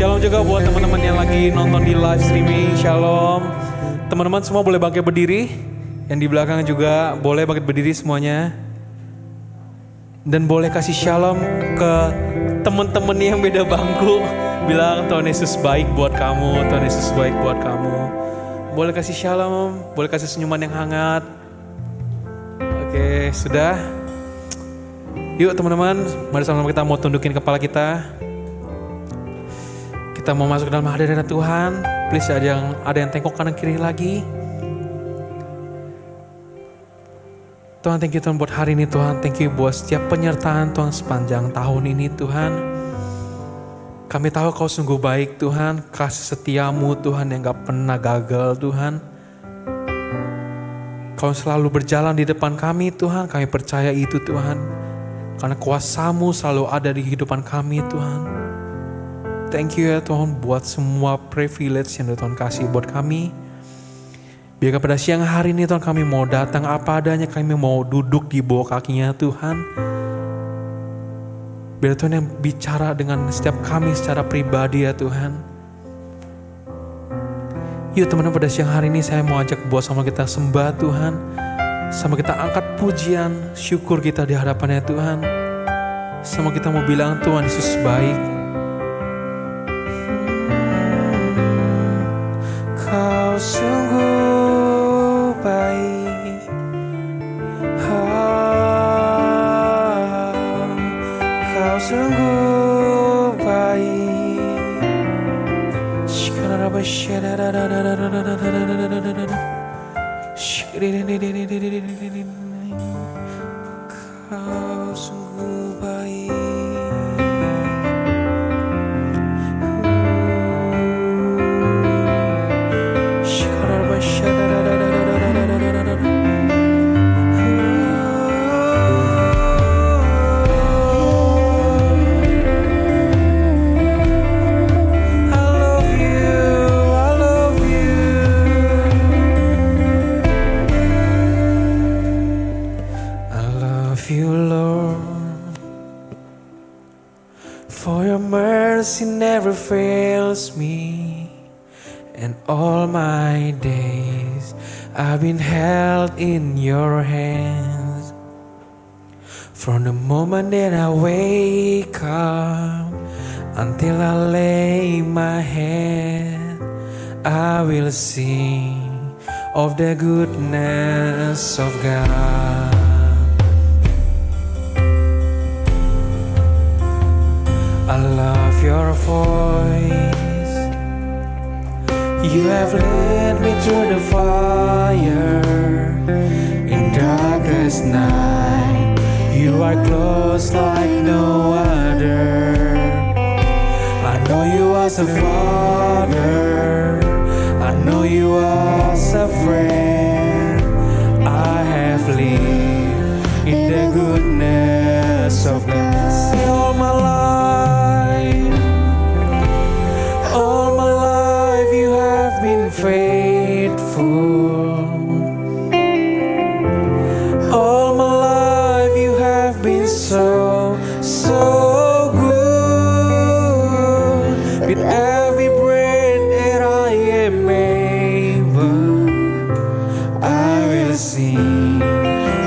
Shalom juga buat teman-teman yang lagi nonton di live streaming. Shalom. Teman-teman semua boleh bangkit berdiri. Yang di belakang juga boleh bangkit berdiri semuanya. Dan boleh kasih shalom ke teman-teman yang beda bangku. Bilang Tuhan Yesus baik buat kamu, Tuhan Yesus baik buat kamu. Boleh kasih shalom, boleh kasih senyuman yang hangat. Oke, sudah. Yuk teman-teman, mari sama-sama kita mau tundukin kepala kita. Kita mau masuk dalam hadirat Tuhan. Please ada yang tengok kanan kiri lagi. Tuhan, thank you Tuhan buat hari ini Tuhan. Thank you buat setiap penyertaan Tuhan sepanjang tahun ini Tuhan. Kami tahu Kau sungguh baik Tuhan. Kasih setiamu Tuhan yang gak pernah gagal Tuhan. Kau selalu berjalan di depan kami Tuhan. Kami percaya itu Tuhan. Karena kuasa-Mu selalu ada di kehidupan kami Tuhan. Thank you ya Tuhan buat semua privilege yang Tuhan kasih buat kami. Biar pada siang hari ini Tuhan kami mau datang apa adanya. Kami mau duduk di bawah kakinya Tuhan. Biar Tuhan yang bicara dengan setiap kami secara pribadi ya Tuhan. Yuk teman-teman, pada siang hari ini saya mau ajak buat sama kita sembah Tuhan. Sama kita angkat pujian, syukur kita di hadapannya Tuhan. Sama kita mau bilang Tuhan Yesus baik. Kau sungguh baik, Kau sungguh baik. Kau sungguh baik. Never fails me, and all my days I've been held in your hands. From the moment that I wake up until I lay my head, I will sing of the goodness of God. I love your voice. You have led me through the fire in darkest night. You are close like no other. I know you as a father. I know you as a friend. I have lived in the goodness of God. All my life. Faithful. All my life you have been so good. With every breath that I am able, I will sing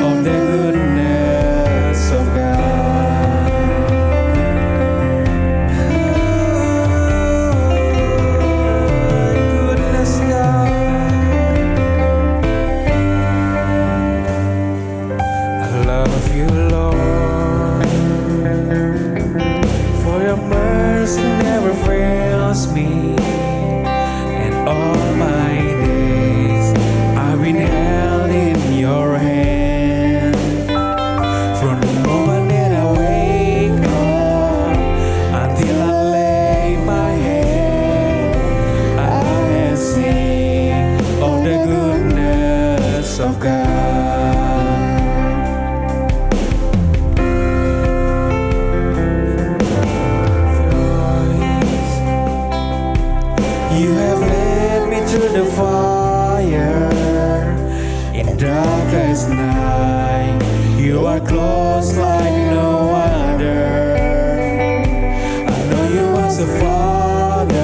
of the goodness of God. Close like no other. I know you as a father.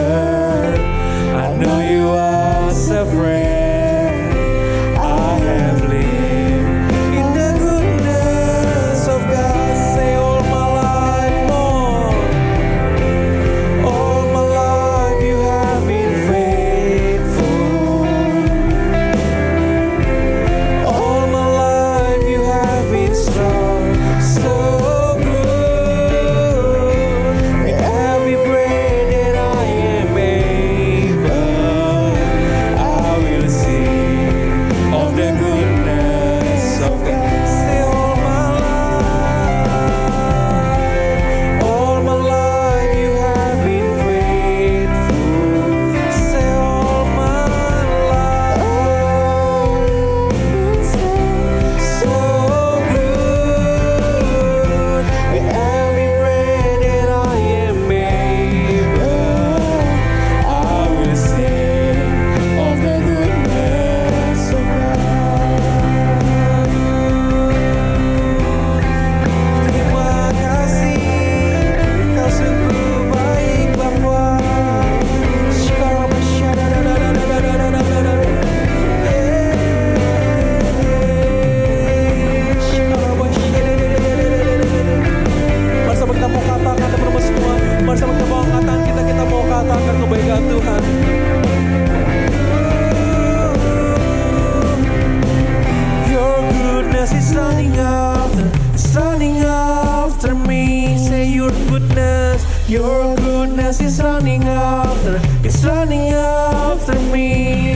goodness is running after, it's running after me.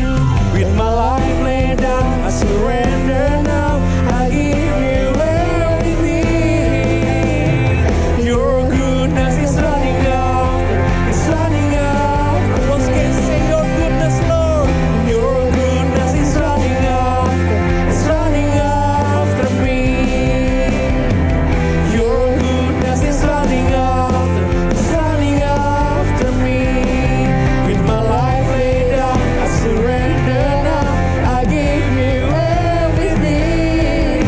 With my life laid down, I surrender now. I give you everything. Your goodness is running after, it's running after. Once again, say your goodness, Lord. Your goodness is running after, it's running after me. Your goodness is running after, it's running after me. With my life laid down, I surrender now. I give you everything.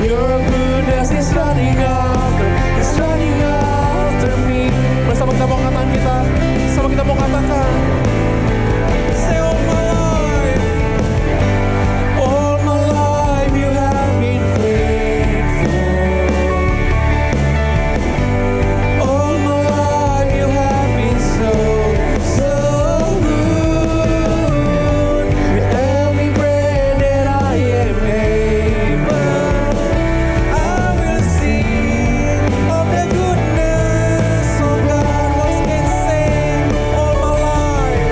Your goodness is running after, it's running after me. Bersama kita mau katakan kita, sama kita mau katakan. Say all my life you have been faithful. All my life you have been so, so good. With every breath that I am able, I will sing of the goodness of God. Once again, sing all my life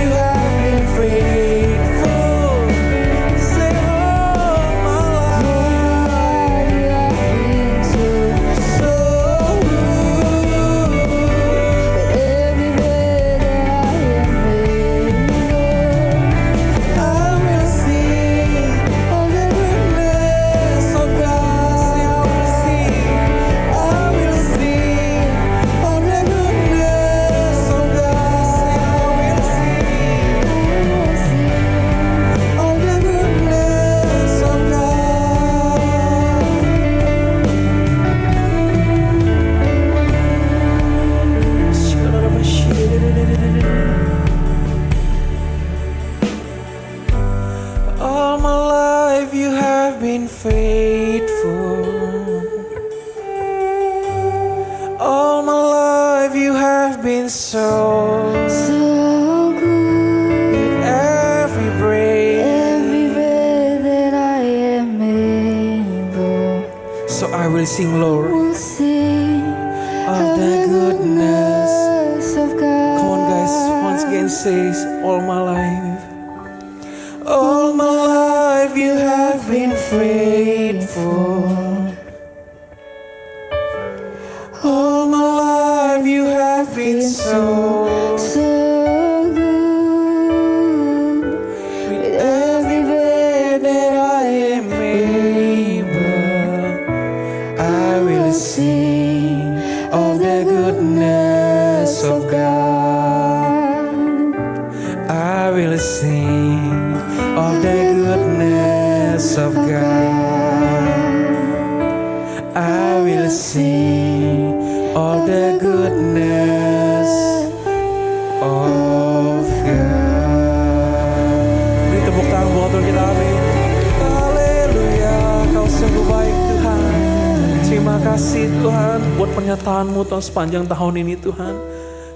you have been faithful. Say all my life you have been so, so good. With every breath that I am able, I will sing of the goodness of God. Say, I will sing of the goodness of God. Say, I will sing of the goodness of God. All my life you have been faithful. All my life you have been so, So good, with every breath. every breath that I am able, So I will sing, Lord, will sing of the goodness. of God. Come on, guys, once again says, all my life. All my life you have been faithful. All my life you have been so, So good, with every breath that I am able, I will sing of the goodness of God. I will sing of the goodness of God. I will sing of the goodness of God. Beri tepuk tangan buat Tuhan kita, amin. Haleluya, Kau sungguh baik Tuhan. Terima kasih Tuhan buat pernyataan-Mu Tuhan sepanjang tahun ini Tuhan.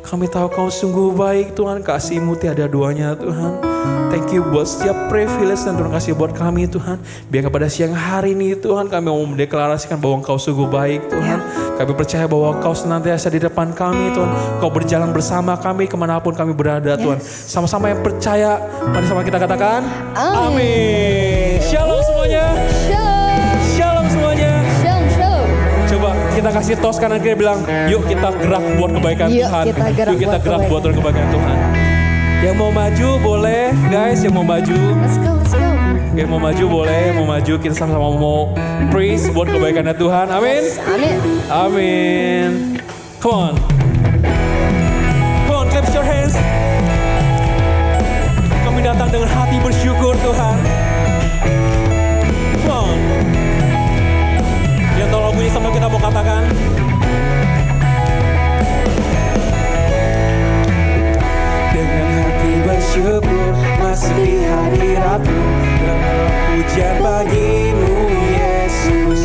Kami tahu Kau sungguh baik Tuhan, kasih-Mu tiada duanya Tuhan. Thank you buat setiap privilege dan Tuhan kasih buat kami Tuhan. Biar kepada siang hari ini Tuhan kami mau mendeklarasikan bahwa Engkau sungguh baik Tuhan. Kami percaya bahwa Kau senantiasa di depan kami Tuhan. Kau berjalan bersama kami kemanapun kami berada Tuhan. Sama-sama yang percaya, mari sama kita katakan amin. Shalom semuanya. Shalom, Shalom semuanya. shalom, shalom. Coba kita kasih tos kanan kiri bilang, yuk kita gerak buat kebaikan Yuk Tuhan. kita gerak Yuk kita buat gerak buat kebaikan Tuhan. Yang mau maju boleh guys, yang mau maju. Let's go, let's go. Yang mau maju boleh, mau maju kita sama-sama mau praise buat kebaikannya Tuhan. Amin. Amin. Amin. Come on. Come on, clap your hands. Kami datang dengan hati bersyukur Tuhan. Come on. Yang tahu lagunya sama kita mau katakan. Dengan hati bersyukur masih di hadirat-Mu, dengan pujian bagi-Mu Yesus.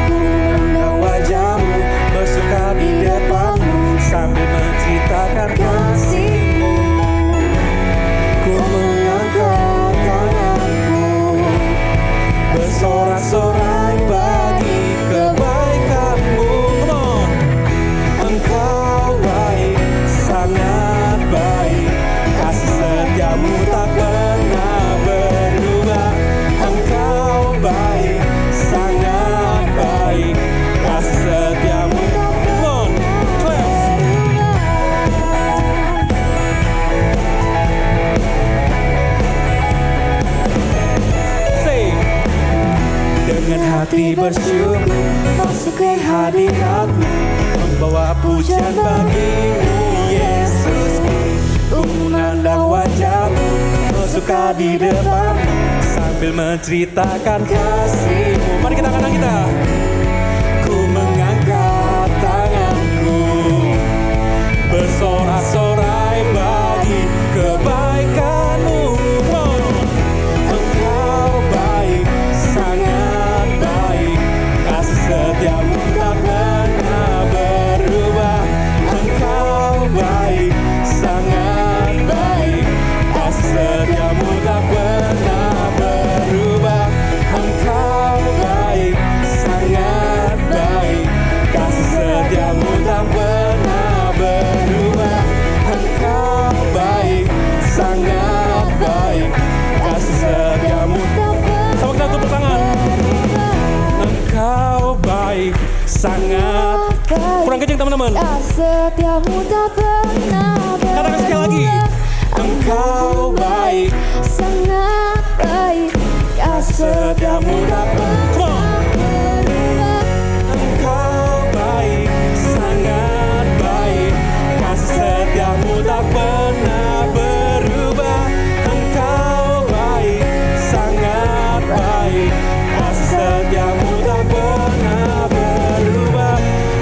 Ku memandang wajah-Mu, bersuka di depan-Mu, sambil menceritakan kasih-Mu. Ku mengangkat tanganku, bersorak-sorai bagi kebaikan-Mu. Come on. bersyukur masuk ke hadirat-Mu, membawa pujian bagi-Mu Yesus. Memandang wajah-Mu, suka di depan-Mu, sambil menceritakan kasih-Mu. Mari kita angkat kita. Ku mengangkat tanganku, bersorak-sorai bagi kebaikan-Mu. Engkau baik, sangat baik, kasih setia-Mu tak pernah berubah. Engkau baik, sangat baik, kasih setia-Mu tak pernah berubah. Engkau baik, sangat baik, kasih setia-Mu tak pernah berubah. Engkau baik, sangat baik, kasih setia-Mu tak pernah. Sama kita tepuk tangan. Engkau baik, sangat baik, kurang kenceng teman-teman. kasih setia-Mu tak pernah berubah. Katakan sekali lagi. Engkau baik, sangat baik, kasih setia-Mu tak pernah berubah. Engkau baik, sangat baik, kasih setia-Mu tak pernah berubah. Engkau baik, sangat baik, kasih setia-Mu tak pernah berubah.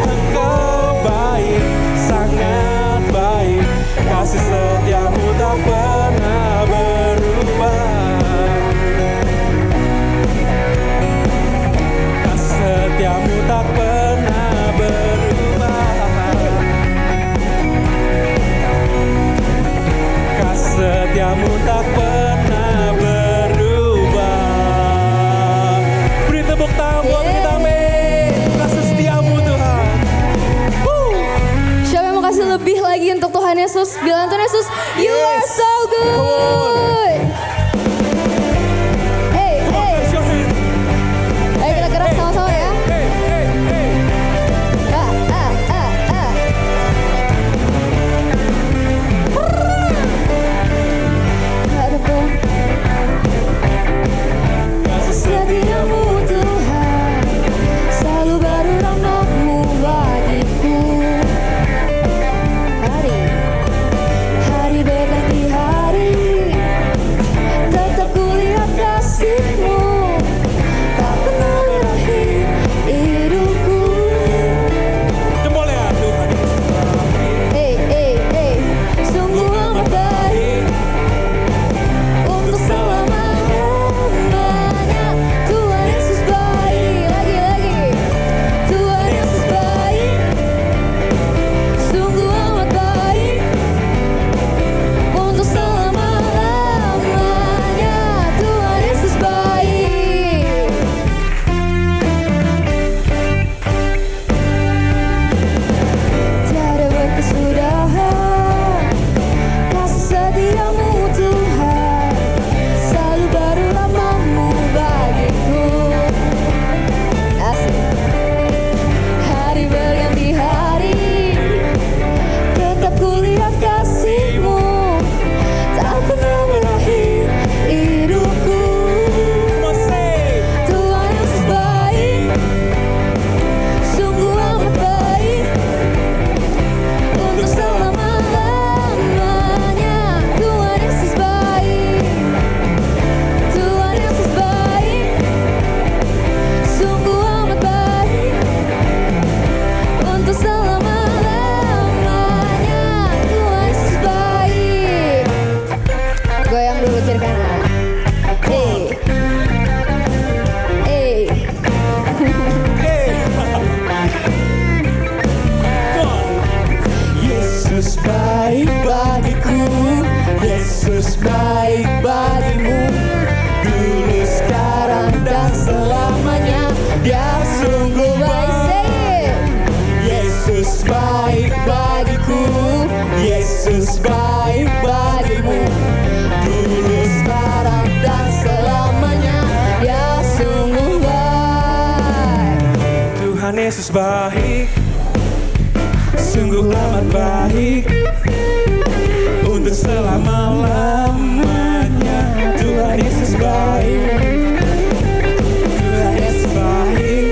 Engkau baik, sangat baik, kasih setia-Mu tak pernah berubah. Kasih setia-Mu tak pernah berubah. Kasih setia-Mu tak pernah berubah. Beri tepuk tangan buat kita, amin. Kasih setia-Mu Tuhan. Siapa yang mau kasih lebih lagi untuk Tuhan Yesus? Bilang Tuhan Yesus, You are so good. Hey, hey, Raise your hand. ayo kita gerak sama-sama ya. Hey, hey, hey. Ah, ah, ah, ah. Ada apa? Kasih Setiamu Tuhan, selalu baru rahmat-Mu bagiku. Hari berganti hari, tetap kulihat kasih-Mu, tak pernah berakhir hidupku. jempol ya Tuhan. Hey, hey, hey, sungguh amat baik untuk selama-lamanya. Tuhan Yesus baik, lagi-lagi. Tuhan Yesus baik, sungguh amat baik untuk selama-lamanya. Tuhan Yesus baik. Tiada berkesudahan kasih setia-Mu Tuhan, selalu baru rahmat-Mu bagiku. Asik. Hari berganti hari, tetap kulihat kasih-Mu, tak pernah berakhir hidupku. Tuhan Yesus baik, sungguh amat baik untuk selama-lamanya. Tuhan Yesus baik, Tuhan Yesus baik, sungguh amat baik untuk selama-lamanya. Tuhan Yesus baik. Goyang dulu kiri kanan. Hey, hey. Yesus baik bagiku, Yesus baik bagimu, dulu, sekarang, dan selamanya. Dia sungguh baik. Say it. Yesus baik bagiku, Yesus baik bagimu, dulu, sekarang, dan selamanya. Dia sungguh baik. Tuhan Yesus baik, sungguh amat baik, untuk selama-lamanya. Tuhan Yesus baik, Tuhan Yesus baik,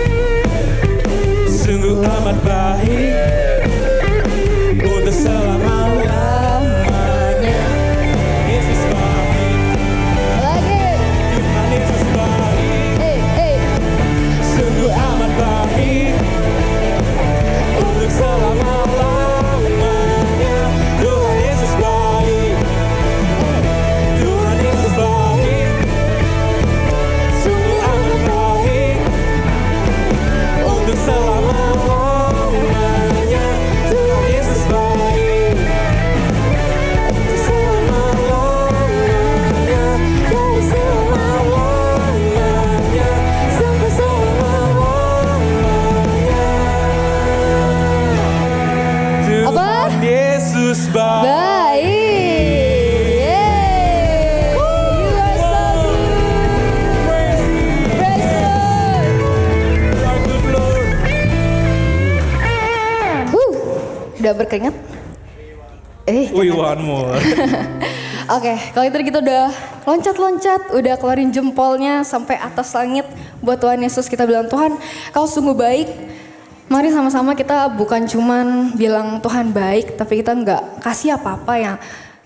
Yesus baik. Yeay. You are so good. Praise the Lord. Udah berkeringat? One more. Oke, kalau itu kita udah loncat-loncat, udah keluarin jempolnya sampai atas langit buat Tuhan Yesus. Kita bilang, Tuhan, Kau sungguh baik. Mari sama-sama kita bukan cuman bilang Tuhan baik, tapi kita nggak kasih apa-apa yang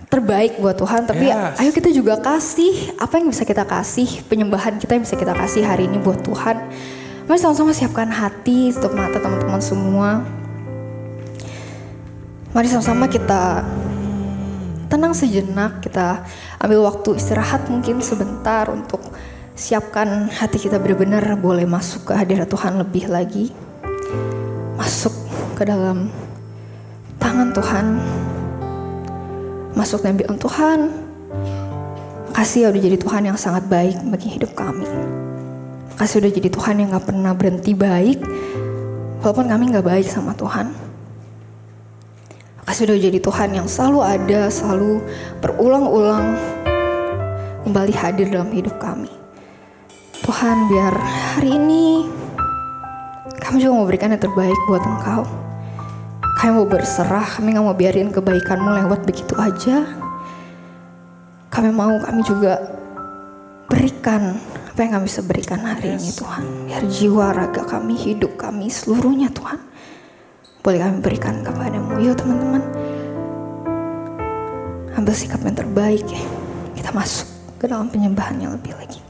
terbaik buat Tuhan. Tapi ayo kita juga kasih apa yang bisa kita kasih, penyembahan kita yang bisa kita kasih hari ini buat Tuhan. Mari sama-sama siapkan hati, tutup mata teman-teman semua. Mari sama-sama kita tenang sejenak, kita ambil waktu istirahat mungkin sebentar untuk siapkan hati kita benar-benar boleh masuk ke hadirat Tuhan lebih lagi. Masuk ke dalam tangan Tuhan, masuk dan bilang, Tuhan, makasih ya udah jadi Tuhan yang sangat baik bagi hidup kami. Makasih udah jadi Tuhan yang gak pernah berhenti baik, walaupun kami gak baik sama Tuhan. Makasih udah jadi Tuhan yang selalu ada, selalu berulang-ulang kembali hadir dalam hidup kami. Tuhan, biar hari ini kami juga mau berikan yang terbaik buat Engkau. Kami mau berserah, kami gak mau biarin kebaikan-Mu lewat begitu aja. Kami juga berikan apa yang kami bisa berikan hari ini Tuhan. Biar jiwa, raga kami, hidup kami, seluruhnya Tuhan, boleh kami berikan kepada-Mu. Yuk teman-teman, ambil sikap yang terbaik ya. Kita masuk ke dalam penyembahan yang lebih lagi.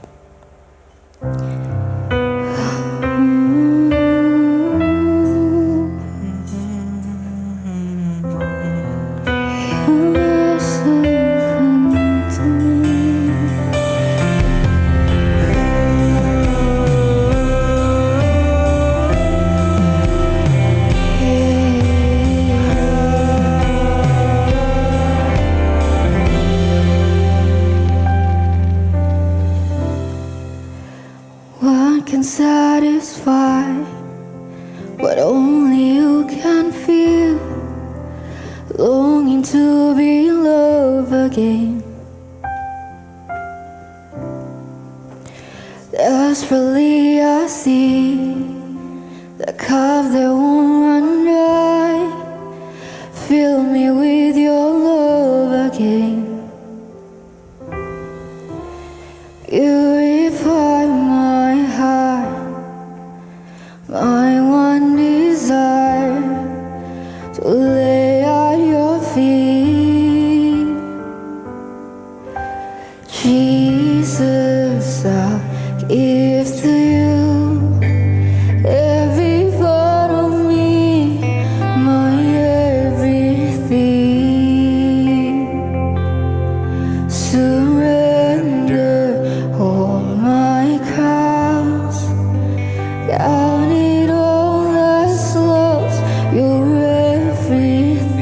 What can satisfy what only you can feel? Longing to be loved again. Desperately I see the cup that won't run dry. Fill me with your love again. Purify my heart, my one desire, to lay at your feet. Jesus, I'll give to you every part of me, my everything. Surrender all my crowns, count it all as lost, you're everything.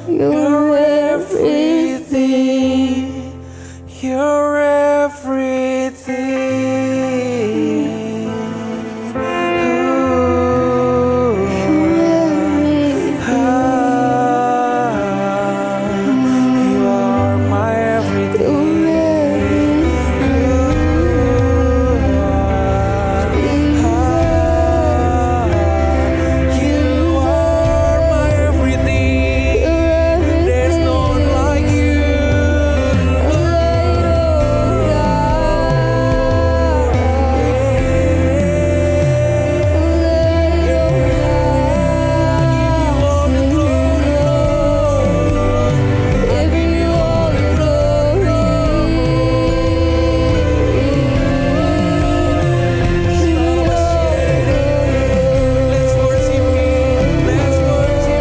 You're everything. You're everything. You are my everything. You are my everything. There's no one like you. Let's worship Him. Let's worship somebody.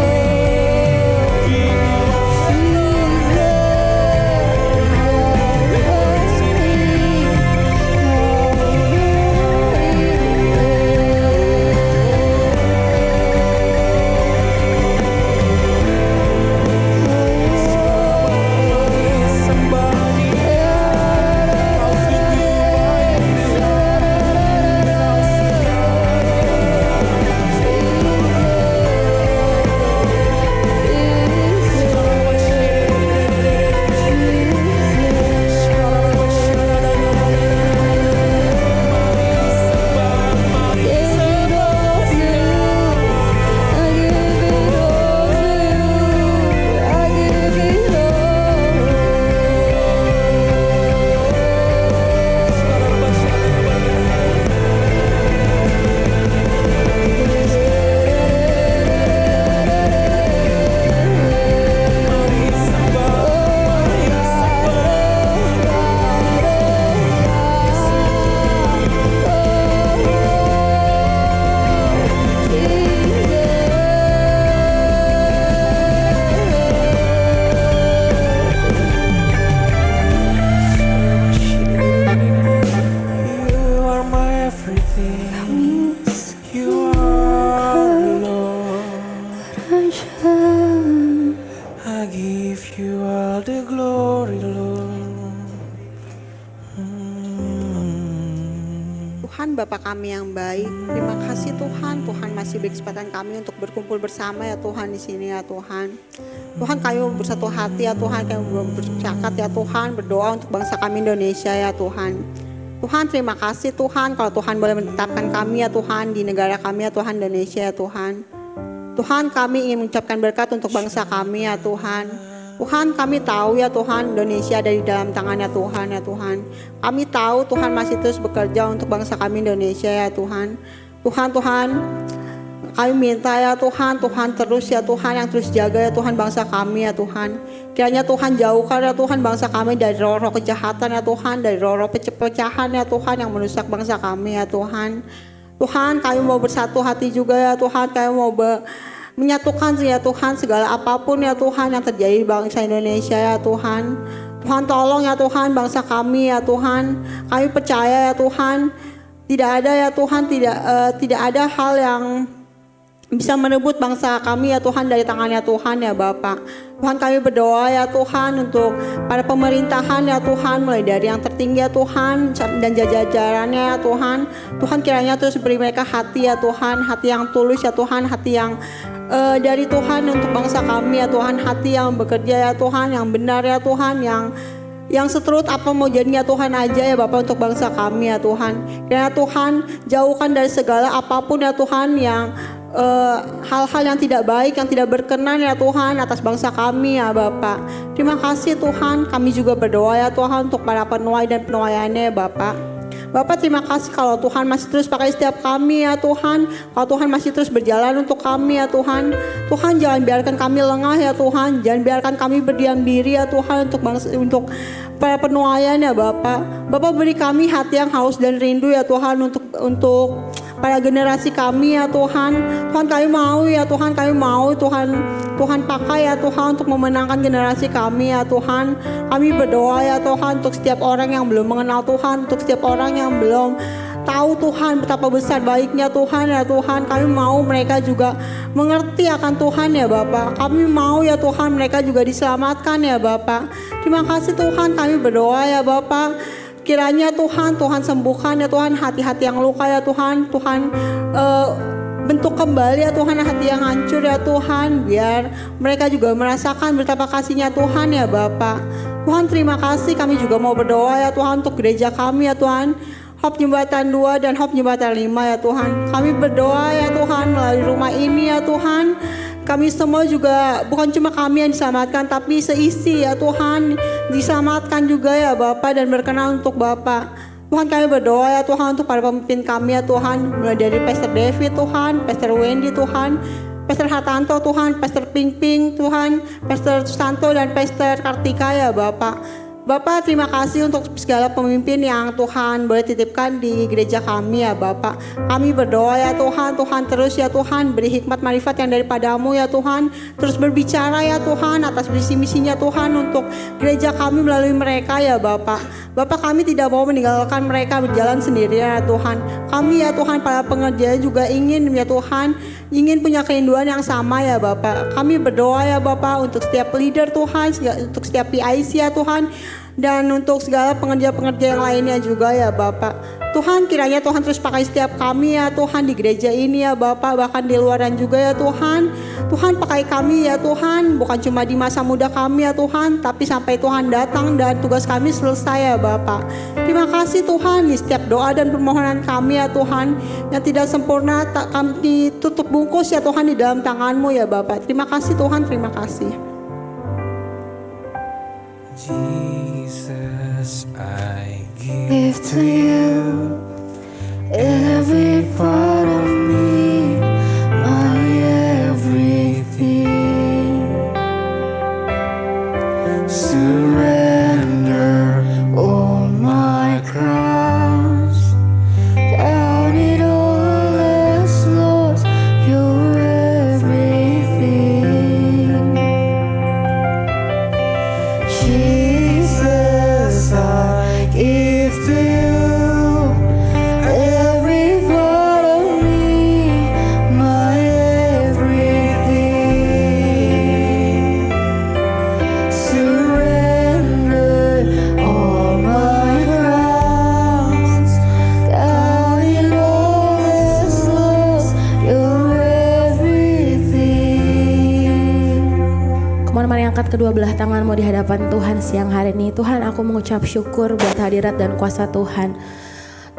You are my everything. You are Lord. I give you all the glory, Lord. Tuhan Bapa kami yang baik, terima kasih Tuhan. Tuhan masih beri kesempatan kami untuk berkumpul bersama ya Tuhan di sini ya Tuhan. Tuhan kami bersatu hati ya Tuhan, kami bercakap ya Tuhan, berdoa untuk bangsa kami Indonesia ya Tuhan. Tuhan terima kasih Tuhan kalau Tuhan boleh menetapkan kami ya Tuhan di negara kami ya Tuhan Indonesia ya Tuhan. Tuhan kami ingin mengucapkan berkat untuk bangsa kami ya Tuhan. Tuhan kami tahu ya Tuhan Indonesia ada di dalam tangan ya Tuhan ya Tuhan. Kami tahu Tuhan masih terus bekerja untuk bangsa kami Indonesia ya Tuhan. Tuhan kami minta ya Tuhan, Tuhan terus ya Tuhan yang terus jaga ya Tuhan bangsa kami ya Tuhan. Kiranya Tuhan jauhkan ya Tuhan bangsa kami dari roh-roh kejahatan ya Tuhan, dari roh-roh pecahan ya Tuhan yang merusak bangsa kami ya Tuhan. Tuhan kami mau bersatu hati juga ya Tuhan, kami mau menyatukan ya Tuhan segala apapun ya Tuhan yang terjadi di bangsa Indonesia ya Tuhan. Tuhan tolong ya Tuhan bangsa kami ya Tuhan. Kami percaya ya Tuhan tidak ada ya Tuhan tidak ada hal yang bisa merebut bangsa kami ya Tuhan dari tangannya Tuhan ya Bapak. Tuhan kami berdoa ya Tuhan untuk para pemerintahan ya Tuhan, mulai dari yang tertinggi ya Tuhan dan jajarannya ya Tuhan. Tuhan kiranya terus beri mereka hati ya Tuhan, hati yang tulus ya Tuhan, hati yang dari Tuhan untuk bangsa kami ya Tuhan, hati yang bekerja ya Tuhan, yang benar ya Tuhan, yang seturut apa mau jadinya Tuhan aja ya Bapak untuk bangsa kami ya Tuhan. Kiranya Tuhan jauhkan dari segala apapun ya Tuhan yang hal-hal yang tidak baik, yang tidak berkenan ya Tuhan atas bangsa kami ya Bapak. Terima kasih Tuhan, kami juga berdoa ya Tuhan untuk para penuai dan penuaiannya ya Bapak. Bapak terima kasih kalau Tuhan masih terus pakai setiap kami ya Tuhan. Kalau Tuhan masih terus berjalan untuk kami ya Tuhan. Tuhan jangan biarkan kami lengah ya Tuhan. Jangan biarkan kami berdiam diri ya Tuhan untuk para penuaian ya Bapak. Bapak beri kami hati yang haus dan rindu ya Tuhan untuk pada generasi kami ya Tuhan. Tuhan kami mau ya Tuhan, kami mau Tuhan pakai ya Tuhan untuk memenangkan generasi kami ya Tuhan. Kami berdoa ya Tuhan untuk setiap orang yang belum mengenal Tuhan, untuk setiap orang yang belum tahu Tuhan betapa besar baiknya Tuhan ya Tuhan. Kami mau mereka juga mengerti akan Tuhan ya Bapak. Kami mau ya Tuhan mereka juga diselamatkan ya Bapak. Terima kasih Tuhan, kami berdoa ya Bapak. Kiranya Tuhan sembuhkan ya Tuhan hati-hati yang luka ya Tuhan. Tuhan bentuk kembali ya Tuhan hati yang hancur ya Tuhan, biar mereka juga merasakan betapa kasihnya Tuhan ya Bapak. Tuhan terima kasih, kami juga mau berdoa ya Tuhan untuk gereja kami ya Tuhan, Hope Jembatan 2 dan Hope Jembatan 5 ya Tuhan. Kami berdoa ya Tuhan melalui rumah ini ya Tuhan. Kami semua juga, bukan cuma kami yang diselamatkan, tapi seisi ya Tuhan diselamatkan juga ya Bapak dan berkenan untuk Bapak. Tuhan kami berdoa ya Tuhan untuk para pemimpin kami ya Tuhan, mulai dari Pastor David Tuhan, Pastor Wendy Tuhan, Pastor Hartanto Tuhan, Pastor Ping Ping Tuhan, Pastor Susanto dan Pastor Kartika ya Bapak. Bapak terima kasih untuk segala pemimpin yang Tuhan boleh titipkan di gereja kami ya Bapak. Kami berdoa ya Tuhan, Tuhan terus ya Tuhan beri hikmat marifat yang daripadamu ya Tuhan. Terus berbicara ya Tuhan atas visi misinya Tuhan untuk gereja kami melalui mereka ya Bapak. Bapak kami tidak mau meninggalkan mereka berjalan sendiri ya Tuhan. Kami ya Tuhan para pengerja juga ingin ya Tuhan, ingin punya kerinduan yang sama ya Bapak. Kami berdoa ya Bapak untuk setiap leader Tuhan, untuk setiap PIC ya Tuhan, dan untuk segala pengerja-pengerja yang lainnya juga ya Bapak. Tuhan kiranya Tuhan terus pakai setiap kami ya Tuhan di gereja ini ya Bapak, bahkan di luaran juga ya Tuhan. Tuhan pakai kami ya Tuhan, bukan cuma di masa muda kami ya Tuhan, tapi sampai Tuhan datang dan tugas kami selesai ya Bapak. Terima kasih Tuhan, di setiap doa dan permohonan kami ya Tuhan yang tidak sempurna kami tutup bungkus ya Tuhan di dalam tangan-Mu ya Bapak. Terima kasih Tuhan, terima kasih. Jesus, I give to you every part of me, my everything. Surrender all my crowns, count it all as lost, you're everything. Jesus, I give to you every part of me, my everything. Surrender all my crowns, count it all as lost, you're everything. Kemana mari angkat kedua belah tanganmu di hadapan Tuhan siang hari ini. Tuhan, aku mengucap syukur buat hadirat dan kuasa Tuhan.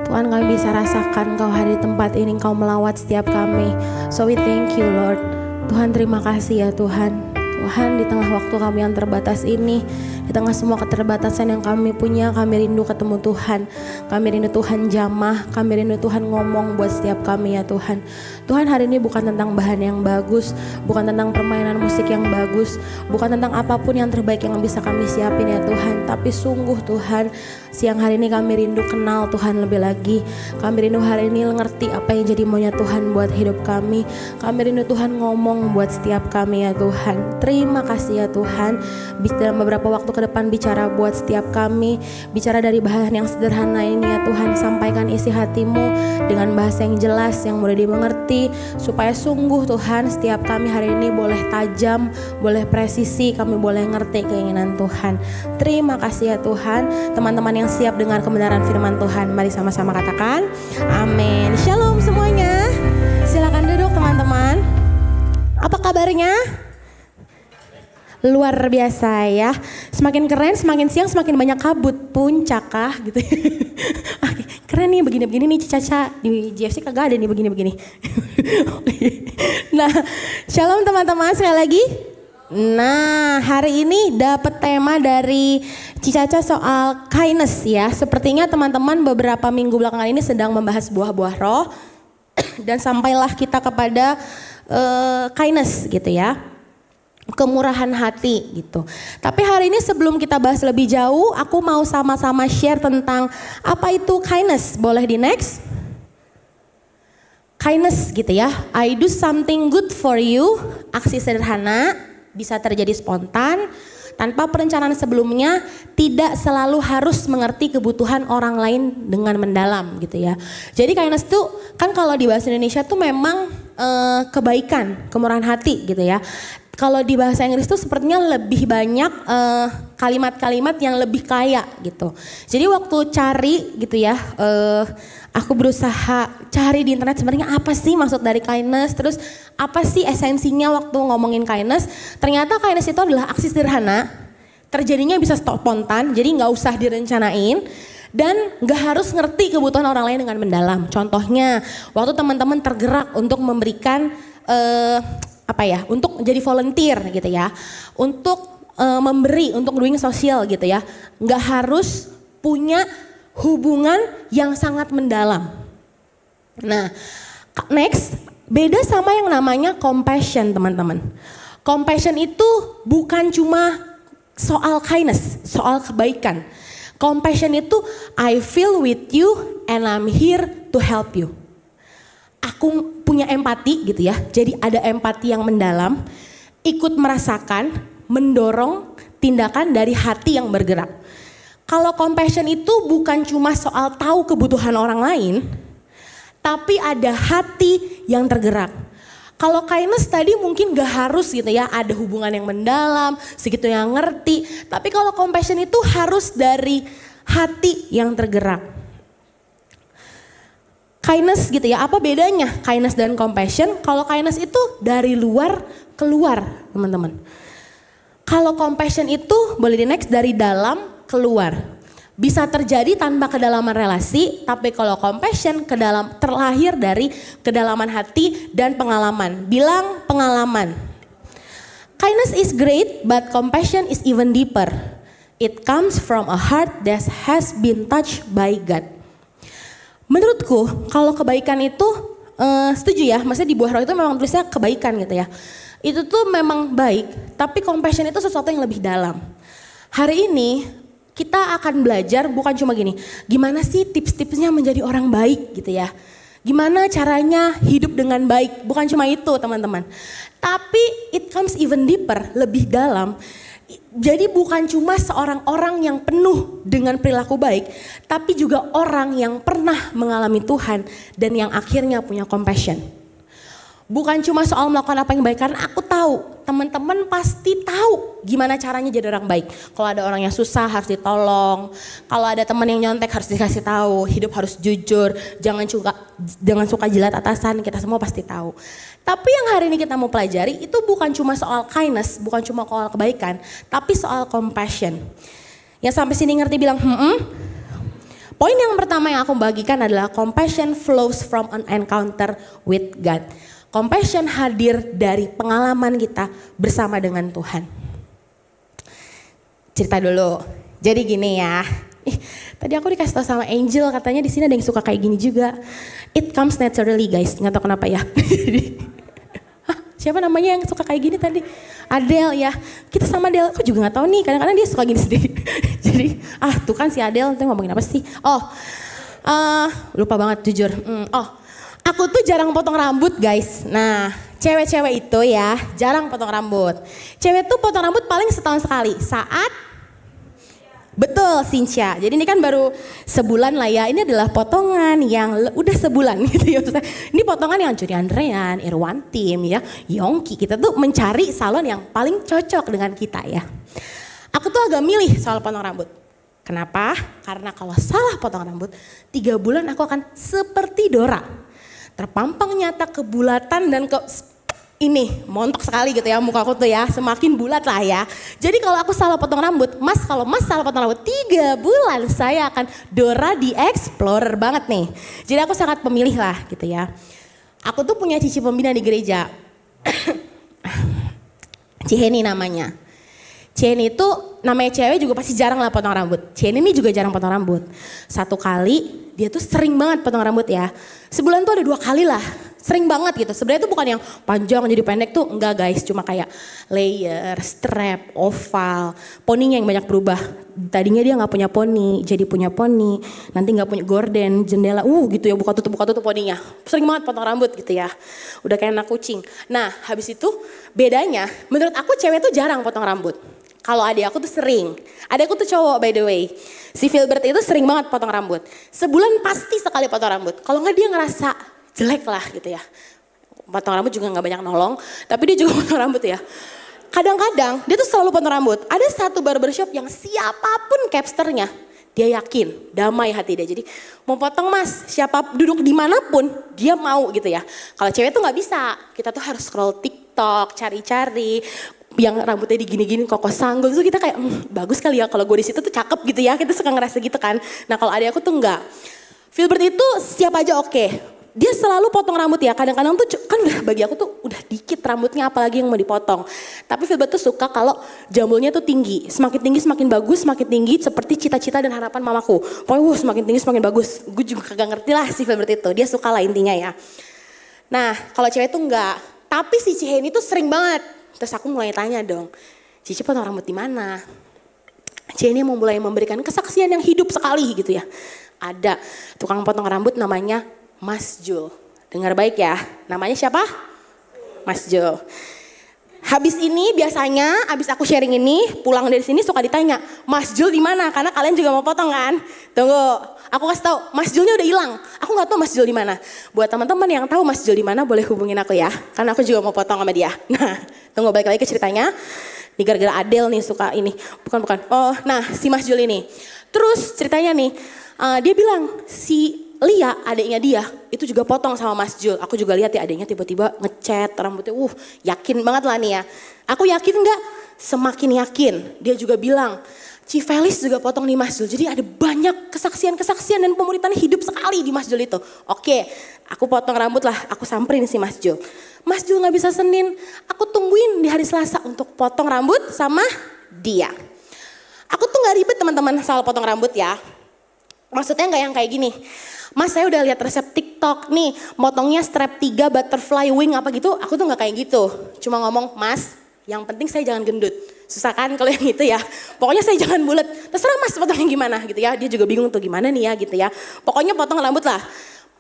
Tuhan, kami bisa rasakan Kau hadir di tempat ini, Kau melawat setiap kami. So we thank you Lord. Tuhan terima kasih ya Tuhan. Tuhan, di tengah waktu kami yang terbatas ini, di tengah semua keterbatasan yang kami punya, kami rindu ketemu Tuhan. Kami rindu Tuhan jamah, kami rindu Tuhan ngomong buat setiap kami ya Tuhan. Tuhan, hari ini bukan tentang bahan yang bagus, bukan tentang permainan musik yang bagus, bukan tentang apapun yang terbaik yang bisa kami siapin ya Tuhan. Tapi sungguh Tuhan, siang hari ini kami rindu kenal Tuhan lebih lagi. Kami rindu hari ini ngerti apa yang jadi maunya Tuhan buat hidup kami. Kami rindu Tuhan ngomong buat setiap kami ya Tuhan. Terima kasih ya Tuhan. Dalam beberapa waktu ke depan bicara buat setiap kami. Bicara dari bahan yang sederhana ini ya Tuhan. Sampaikan isi hatimu dengan bahasa yang jelas, yang mudah dimengerti. Supaya sungguh Tuhan setiap kami hari ini boleh tajam, boleh presisi, kami boleh ngerti keinginan Tuhan. Terima kasih ya Tuhan. Teman-teman yang siap dengar kebenaran firman Tuhan, mari sama-sama katakan amin. Shalom semuanya. Silakan duduk teman-teman. Apa kabarnya? Luar biasa ya. Semakin keren, semakin siang semakin banyak kabut. Puncak kah gitu. Keren nih begini-begini nih Caca. Di GFC kagak ada nih begini-begini. Nah, shalom teman-teman sekali lagi. Nah, hari ini dapat tema dari Cicaca soal kindness ya. Sepertinya teman-teman beberapa minggu belakangan ini sedang membahas buah-buah roh. Dan sampailah kita kepada kindness gitu ya. Kemurahan hati gitu. Tapi hari ini sebelum kita bahas lebih jauh, aku mau sama-sama share tentang apa itu kindness. Boleh di next? Kindness gitu ya. I do something good for you. Aksi sederhana, bisa terjadi spontan, tanpa perencanaan sebelumnya, tidak selalu harus mengerti kebutuhan orang lain dengan mendalam gitu ya. Jadi kindness tuh kan kalau di bahasa Indonesia tuh memang kebaikan, kemurahan hati gitu ya. Kalau di bahasa Inggris tuh sepertinya lebih banyak kalimat-kalimat yang lebih kaya gitu. Jadi waktu cari gitu ya, aku berusaha cari di internet sebenarnya apa sih maksud dari kindness, terus apa sih esensinya waktu ngomongin kindness. Ternyata kindness itu adalah aksi sederhana, terjadinya bisa spontan, jadi nggak usah direncanain. Dan gak harus ngerti kebutuhan orang lain dengan mendalam. Contohnya waktu teman-teman tergerak untuk memberikan untuk jadi volunteer gitu ya, untuk memberi, untuk doing sosial gitu ya, nggak harus punya hubungan yang sangat mendalam. Nah, next, beda sama yang namanya compassion teman-teman. Compassion itu bukan cuma soal kindness, soal kebaikan. Compassion itu I feel with you and I'm here to help you. Aku punya empati gitu ya, jadi ada empati yang mendalam, ikut merasakan, mendorong tindakan dari hati yang bergerak. Kalau compassion itu bukan cuma soal tahu kebutuhan orang lain, tapi ada hati yang tergerak. Kalau kindness tadi mungkin gak harus gitu ya, ada hubungan yang mendalam, segitu yang ngerti. Tapi kalau compassion itu harus dari hati yang tergerak. Kindness gitu ya, apa bedanya kindness dan compassion? Kalau kindness itu dari luar keluar teman-teman. Kalau compassion itu boleh di next dari dalam keluar. Bisa terjadi tanpa kedalaman relasi, tapi kalau compassion terlahir dari kedalaman hati dan pengalaman. Bilang pengalaman. Kindness is great, but compassion is even deeper. It comes from a heart that has been touched by God. Menurutku kalau kebaikan itu setuju ya, maksudnya di buah roh itu memang tulisnya kebaikan gitu ya. Itu tuh memang baik, tapi compassion itu sesuatu yang lebih dalam. Hari ini kita akan belajar bukan cuma gimana sih tips-tipsnya menjadi orang baik gitu ya. Gimana caranya hidup dengan baik, bukan cuma itu teman-teman. Tapi it comes even deeper, lebih dalam. Jadi bukan cuma seorang orang yang penuh dengan perilaku baik, tapi juga orang yang pernah mengalami Tuhan dan yang akhirnya punya compassion. Bukan cuma soal melakukan apa yang baik, karena aku tahu teman-teman pasti tahu gimana caranya jadi orang baik. Kalau ada orang yang susah harus ditolong, kalau ada teman yang nyontek harus dikasih tahu, hidup harus jujur, jangan suka jilat atasan, kita semua pasti tahu. Tapi yang hari ini kita mau pelajari itu bukan cuma soal kindness, bukan cuma soal kebaikan, tapi soal compassion. Yang sampai sini ngerti bilang Poin yang pertama yang aku bagikan adalah compassion flows from an encounter with God. Compassion hadir dari pengalaman kita bersama dengan Tuhan. Cerita dulu. Jadi gini ya. Tadi aku dikasih tahu sama Angel, katanya di sini ada yang suka kayak gini juga. It comes naturally guys, nggak tahu kenapa ya. Siapa namanya yang suka kayak gini tadi? Adele ya. Kita sama Adele, aku juga nggak tahu nih. Kadang-kadang dia suka gini sendiri. Jadi, tuh kan si Adele, nanti ngomongin apa sih? Lupa banget jujur. Aku tuh jarang potong rambut guys. Nah, cewek-cewek itu ya jarang potong rambut. Cewek tuh potong rambut paling setahun sekali. Betul Cynthia. Jadi ini kan baru sebulan lah ya. Ini adalah potongan yang udah sebulan gitu ya. Ini potongan yang Jody Andrean, Irwan Tim ya, Yongki. Kita tuh mencari salon yang paling cocok dengan kita ya. Aku tuh agak milih soal potong rambut. Kenapa? Karena kalau salah potong rambut, 3 bulan aku akan seperti Dora. Terpampang nyata kebulatan dan montok sekali gitu ya muka aku tuh ya, semakin bulat lah ya. Jadi kalau aku salah potong rambut, kalau mas salah potong rambut 3 bulan saya akan Dora the Explorer banget nih. Jadi aku sangat pemilih lah gitu ya. Aku tuh punya cici pembina di gereja. Ciheni namanya. Ciheni itu namanya cewek juga pasti jarang lah potong rambut. Ciheni ini juga jarang potong rambut. Satu kali dia tuh sering banget potong rambut ya. Sebulan tuh ada 2 kali lah. Sering banget gitu. Sebenarnya tuh bukan yang panjang jadi pendek tuh enggak guys. Cuma kayak layer, strap, oval. Poninya yang banyak berubah. Tadinya dia gak punya poni, jadi punya poni. Nanti gak punya gorden, jendela. Gitu ya buka tutup poninya. Sering banget potong rambut gitu ya. Udah kayak anak kucing. Nah habis itu bedanya menurut aku cewek tuh jarang potong rambut. Kalau adik aku tuh sering. Adik aku tuh cowok by the way. Si Filbert itu sering banget potong rambut. Sebulan pasti sekali potong rambut. Kalau nggak dia ngerasa jelek lah gitu ya. Potong rambut juga nggak banyak nolong. Tapi dia juga potong rambut ya. Kadang-kadang dia tuh selalu potong rambut. Ada satu barbershop yang siapapun capsternya. Dia yakin, damai hati dia. Jadi mau potong mas, siapa duduk dimanapun dia mau gitu ya. Kalau cewek tuh nggak bisa, kita tuh harus scroll TikTok, cari-cari yang rambutnya digini-gini koko sanggul. Terus kita kayak bagus kali ya kalau gue di situ tuh cakep gitu ya. Kita suka ngerasa gitu kan. Nah kalau adik aku tuh enggak. Filbert itu siap aja oke. Dia selalu potong rambut ya, kadang-kadang tuh kan udah bagi aku tuh udah dikit rambutnya apalagi yang mau dipotong. Tapi Filbert tuh suka kalau jambulnya tuh tinggi, semakin tinggi semakin bagus, semakin tinggi seperti cita-cita dan harapan mamaku. Pokoknya semakin tinggi semakin bagus, gue juga kagak ngerti lah si Filbert itu, dia suka lah intinya ya. Nah kalau cewek tuh enggak, tapi si Ciheni tuh sering banget. Terus aku mulai tanya dong, Cici potong rambut di mana? Ciheni mau mulai memberikan kesaksian yang hidup sekali gitu ya. Ada tukang potong rambut namanya Mas Jul, dengar baik ya, namanya siapa? Mas Jul. Habis ini biasanya, habis aku sharing ini, pulang dari sini suka ditanya, Mas Jul di mana? Karena kalian juga mau potong kan? Tunggu, aku kasih tahu, Mas Julnya udah hilang. Aku nggak tahu Mas Jul di mana. Buat teman-teman yang tahu Mas Jul di mana, boleh hubungin aku ya, karena aku juga mau potong sama dia. Nah, tunggu balik lagi ke ceritanya. Ini gara-gara Adele nih suka ini, bukan. Oh, nah si Mas Jul ini. Terus ceritanya nih, dia bilang si Lia, adiknya dia, itu juga potong sama Mas Jul. Aku juga lihat ya adiknya tiba-tiba ngecat rambutnya, yakin banget lah nih ya. Aku yakin enggak? Semakin yakin. Dia juga bilang, Ci Felis juga potong di Mas Jul. Jadi ada banyak kesaksian-kesaksian dan pemuritan hidup sekali di Mas Jul itu. Oke, aku potong rambut lah, aku samperin si Mas Jul. Mas Jul gak bisa Senin, aku tungguin di hari Selasa untuk potong rambut sama dia. Aku tuh gak ribet teman-teman soal potong rambut ya. Maksudnya gak yang kayak gini. Mas saya udah lihat resep TikTok nih, motongnya strap 3 butterfly wing apa gitu, aku tuh gak kayak gitu. Cuma ngomong, Mas yang penting saya jangan gendut. Susah kan kalau yang itu ya. Pokoknya saya jangan bulat, terserah Mas potongnya gimana gitu ya. Dia juga bingung tuh gimana nih ya gitu ya. Pokoknya potong rambut lah.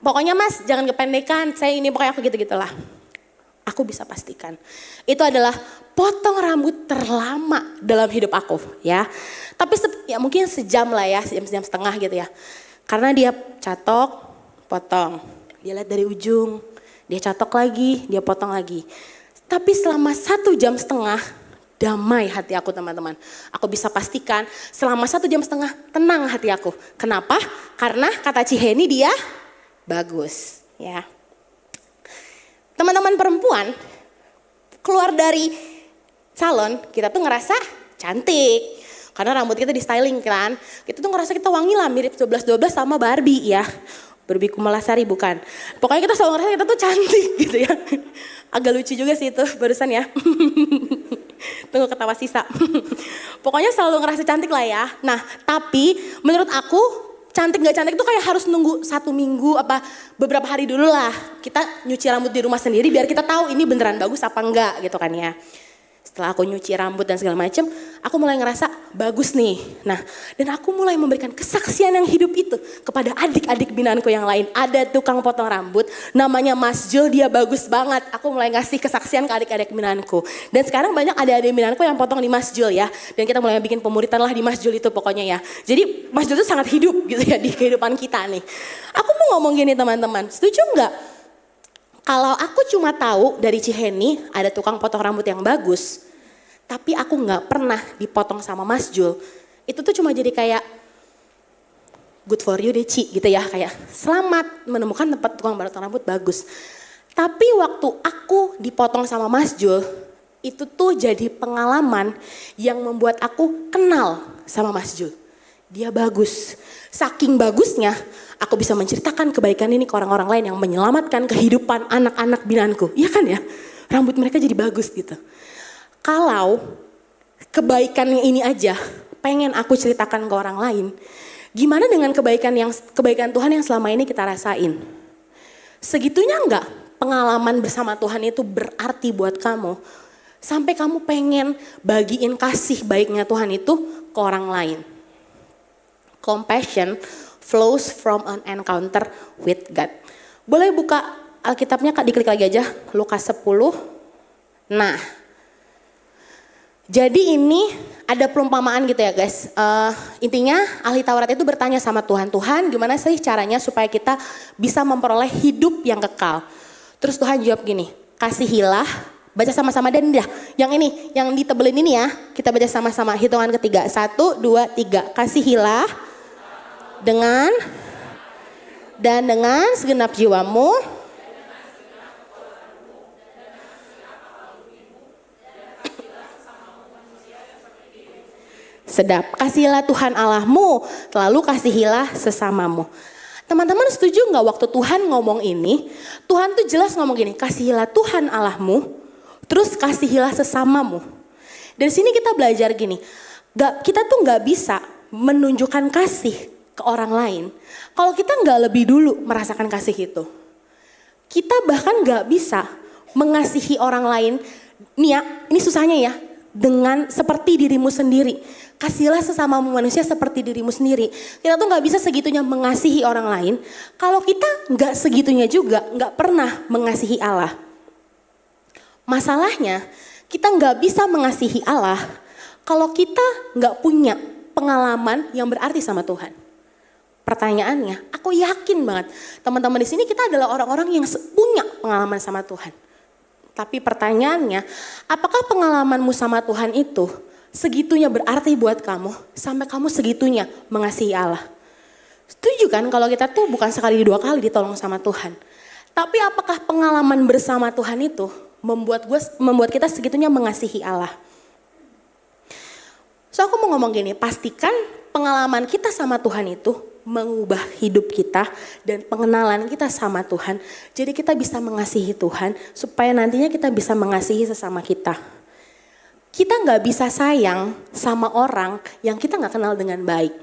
Pokoknya Mas jangan kependekan, saya ini pokoknya aku gitu-gitulah. Aku bisa pastikan, itu adalah potong rambut terlama dalam hidup aku ya. Tapi ya mungkin sejam lah ya, sejam setengah gitu ya. Karena dia catok, potong. Dia lihat dari ujung, dia catok lagi, dia potong lagi. Tapi selama 1,5 jam, damai hati aku teman-teman. Aku bisa pastikan selama 1,5 jam tenang hati aku. Kenapa? Karena kata Ciheni dia bagus ya. Teman-teman perempuan keluar dari salon kita tuh ngerasa cantik. Karena rambut kita di styling kan, kita tuh ngerasa kita wangi lah mirip 12-12 sama Barbie ya. Barbie Kumalasari bukan. Pokoknya kita selalu ngerasa kita tuh cantik gitu ya. Agak lucu juga sih itu barusan ya. Tunggu ketawa sisa. Pokoknya selalu ngerasa cantik lah ya. Nah tapi menurut aku cantik gak cantik itu kayak harus nunggu 1 minggu apa beberapa hari dulu lah. Kita nyuci rambut di rumah sendiri biar kita tahu ini beneran bagus apa enggak gitu kan ya. Setelah aku nyuci rambut dan segala macam, aku mulai ngerasa bagus nih. Nah, dan aku mulai memberikan kesaksian yang hidup itu kepada adik-adik binanku yang lain. Ada tukang potong rambut, namanya Mas Jul, dia bagus banget. Aku mulai ngasih kesaksian ke adik-adik binanku. Dan sekarang banyak adik-adik binanku yang potong di Mas Jul ya. Dan kita mulai bikin pemuritan lah di Mas Jul itu pokoknya ya. Jadi Mas Jul itu sangat hidup gitu ya di kehidupan kita nih. Aku mau ngomong gini teman-teman, setuju nggak? Kalau aku cuma tahu dari Ciheni ada tukang potong rambut yang bagus, tapi aku nggak pernah dipotong sama Mas Jul, itu tuh cuma jadi kayak good for you deh Ci gitu ya, kayak selamat menemukan tempat tukang potong rambut bagus. Tapi waktu aku dipotong sama Mas Jul, itu tuh jadi pengalaman yang membuat aku kenal sama Mas Jul. Dia bagus, saking bagusnya aku bisa menceritakan kebaikan ini ke orang-orang lain yang menyelamatkan kehidupan anak-anak binanku. Iya kan ya, rambut mereka jadi bagus gitu. Kalau kebaikan ini aja pengen aku ceritakan ke orang lain, gimana dengan kebaikan Tuhan yang selama ini kita rasain? Segitunya enggak pengalaman bersama Tuhan itu berarti buat kamu, sampai kamu pengen bagiin kasih baiknya Tuhan itu ke orang lain. Compassion flows from an encounter with God. Boleh buka Alkitabnya Kak, diklik lagi aja, Lukas 10. Nah, jadi ini ada perumpamaan gitu ya guys. Intinya ahli Taurat itu bertanya sama Tuhan, Tuhan gimana sih caranya supaya kita bisa memperoleh hidup yang kekal. Terus Tuhan jawab gini, kasihilah, baca sama-sama dan dah. Yang ini, yang ditebelin ini ya, kita baca sama-sama hitungan ketiga. 1, 2, 3, kasihilah dengan segenap jiwamu. Sedap, kasihilah Tuhan Allahmu, lalu kasihilah sesamamu. Teman-teman setuju nggak waktu Tuhan ngomong ini, Tuhan tuh jelas ngomong gini, kasihilah Tuhan Allahmu, terus kasihilah sesamamu. Dari sini kita belajar gini, kita tuh nggak bisa menunjukkan kasih ke orang lain kalau kita nggak lebih dulu merasakan kasih itu. Kita bahkan nggak bisa mengasihi orang lain, nih ya, ini susahnya ya, dengan seperti dirimu sendiri. Kasihilah sesama manusia seperti dirimu sendiri. Kita tuh gak bisa segitunya mengasihi orang lain kalau kita gak segitunya juga gak pernah mengasihi Allah. Masalahnya kita gak bisa mengasihi Allah kalau kita gak punya pengalaman yang berarti sama Tuhan. Pertanyaannya, aku yakin banget teman-teman di sini kita adalah orang-orang yang punya pengalaman sama Tuhan. Tapi pertanyaannya, apakah pengalamanmu sama Tuhan itu segitunya berarti buat kamu sampai kamu segitunya mengasihi Allah? Setuju kan kalau kita tuh bukan sekali 2 kali ditolong sama Tuhan. Tapi apakah pengalaman bersama Tuhan itu membuat kita segitunya mengasihi Allah? So aku mau ngomong gini, pastikan pengalaman kita sama Tuhan itu mengubah hidup kita dan pengenalan kita sama Tuhan. Jadi kita bisa mengasihi Tuhan supaya nantinya kita bisa mengasihi sesama kita. Kita gak bisa sayang sama orang yang kita gak kenal dengan baik.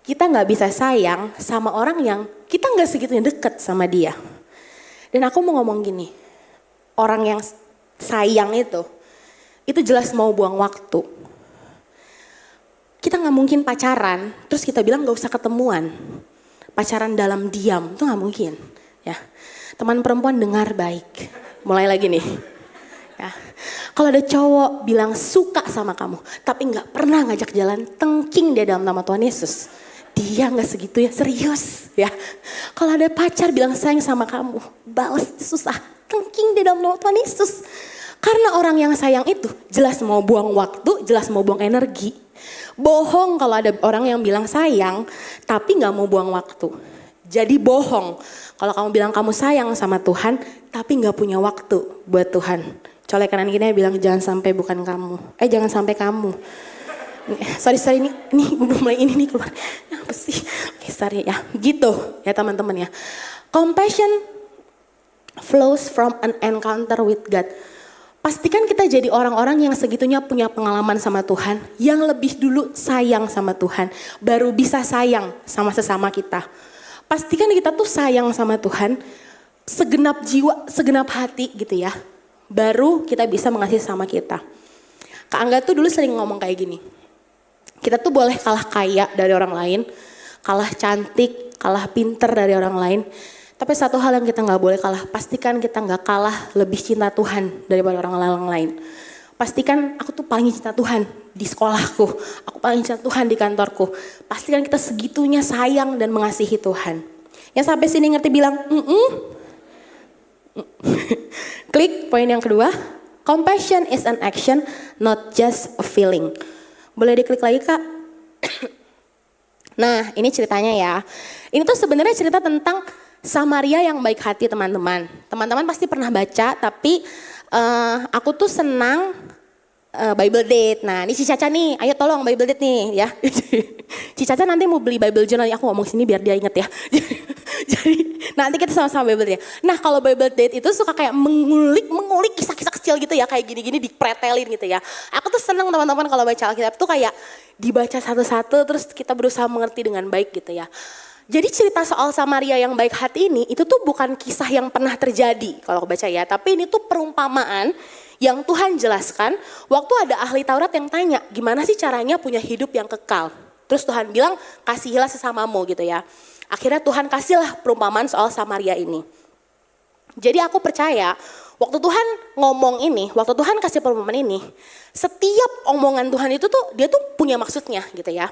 Kita gak bisa sayang sama orang yang kita gak segitunya deket sama dia. Dan aku mau ngomong gini, orang yang sayang itu jelas mau buang waktu. Kita gak mungkin pacaran, terus kita bilang gak usah ketemuan. Pacaran dalam diam, itu gak mungkin. Ya. Teman perempuan dengar baik, mulai lagi nih. Ya. Kalau ada cowok bilang suka sama kamu, tapi gak pernah ngajak jalan, tengking dia dalam nama Tuhan Yesus. Dia gak segitu ya, serius ya. Kalau ada pacar bilang sayang sama kamu, balas susah, tengking dia dalam nama Tuhan Yesus. Karena orang yang sayang itu jelas mau buang waktu, jelas mau buang energi. Bohong kalau ada orang yang bilang sayang, tapi gak mau buang waktu. Jadi bohong kalau kamu bilang kamu sayang sama Tuhan, tapi gak punya waktu buat Tuhan. Colek kanan gini bilang jangan sampai bukan kamu. Jangan sampai kamu. Sorry ini belum mulai ini nih keluar. Apa sih? Oke, sorry ya. Gitu ya teman-teman ya. Compassion flows from an encounter with God. Pastikan kita jadi orang-orang yang segitunya punya pengalaman sama Tuhan, yang lebih dulu sayang sama Tuhan, baru bisa sayang sama sesama kita. Pastikan kita tuh sayang sama Tuhan, segenap jiwa, segenap hati gitu ya. Baru kita bisa mengasihi sama kita. Kak Angga tuh dulu sering ngomong kayak gini. Kita tuh boleh kalah kaya dari orang lain, kalah cantik, kalah pinter dari orang lain. Tapi satu hal yang kita gak boleh kalah, pastikan kita gak kalah lebih cinta Tuhan daripada orang lain. Pastikan aku tuh paling cinta Tuhan di sekolahku, aku paling cinta Tuhan di kantorku. Pastikan kita segitunya sayang dan mengasihi Tuhan. Yang sampai sini ngerti bilang, Klik poin yang kedua, compassion is an action, not just a feeling. Boleh diklik lagi Kak? Nah ini ceritanya ya, ini tuh sebenarnya cerita tentang Samaria yang baik hati teman-teman. Teman-teman pasti pernah baca, tapi aku tuh senang Bible Date. Nah ini si Caca nih, ayo tolong Bible Date nih ya. Si Caca nanti mau beli Bible Journal, aku ngomong sini biar dia inget ya. Jadi nanti kita sama-sama Bible Date. Nah kalau Bible Date itu suka kayak mengulik kisah-kisah kecil gitu ya, kayak gini-gini dipretelin gitu ya. Aku tuh senang teman-teman kalau baca Alkitab tuh kayak dibaca satu-satu terus kita berusaha mengerti dengan baik gitu ya. Jadi cerita soal Samaria yang baik hati ini itu tuh bukan kisah yang pernah terjadi kalau aku baca ya. Tapi ini tuh perumpamaan yang Tuhan jelaskan waktu ada ahli Taurat yang tanya gimana sih caranya punya hidup yang kekal. Terus Tuhan bilang kasihilah sesamamu gitu ya. Akhirnya Tuhan kasihlah perumpamaan soal Samaria ini. Jadi aku percaya Waktu Tuhan ngomong ini, waktu Tuhan kasih pengumuman ini, setiap omongan Tuhan itu tuh dia tuh punya maksudnya gitu ya.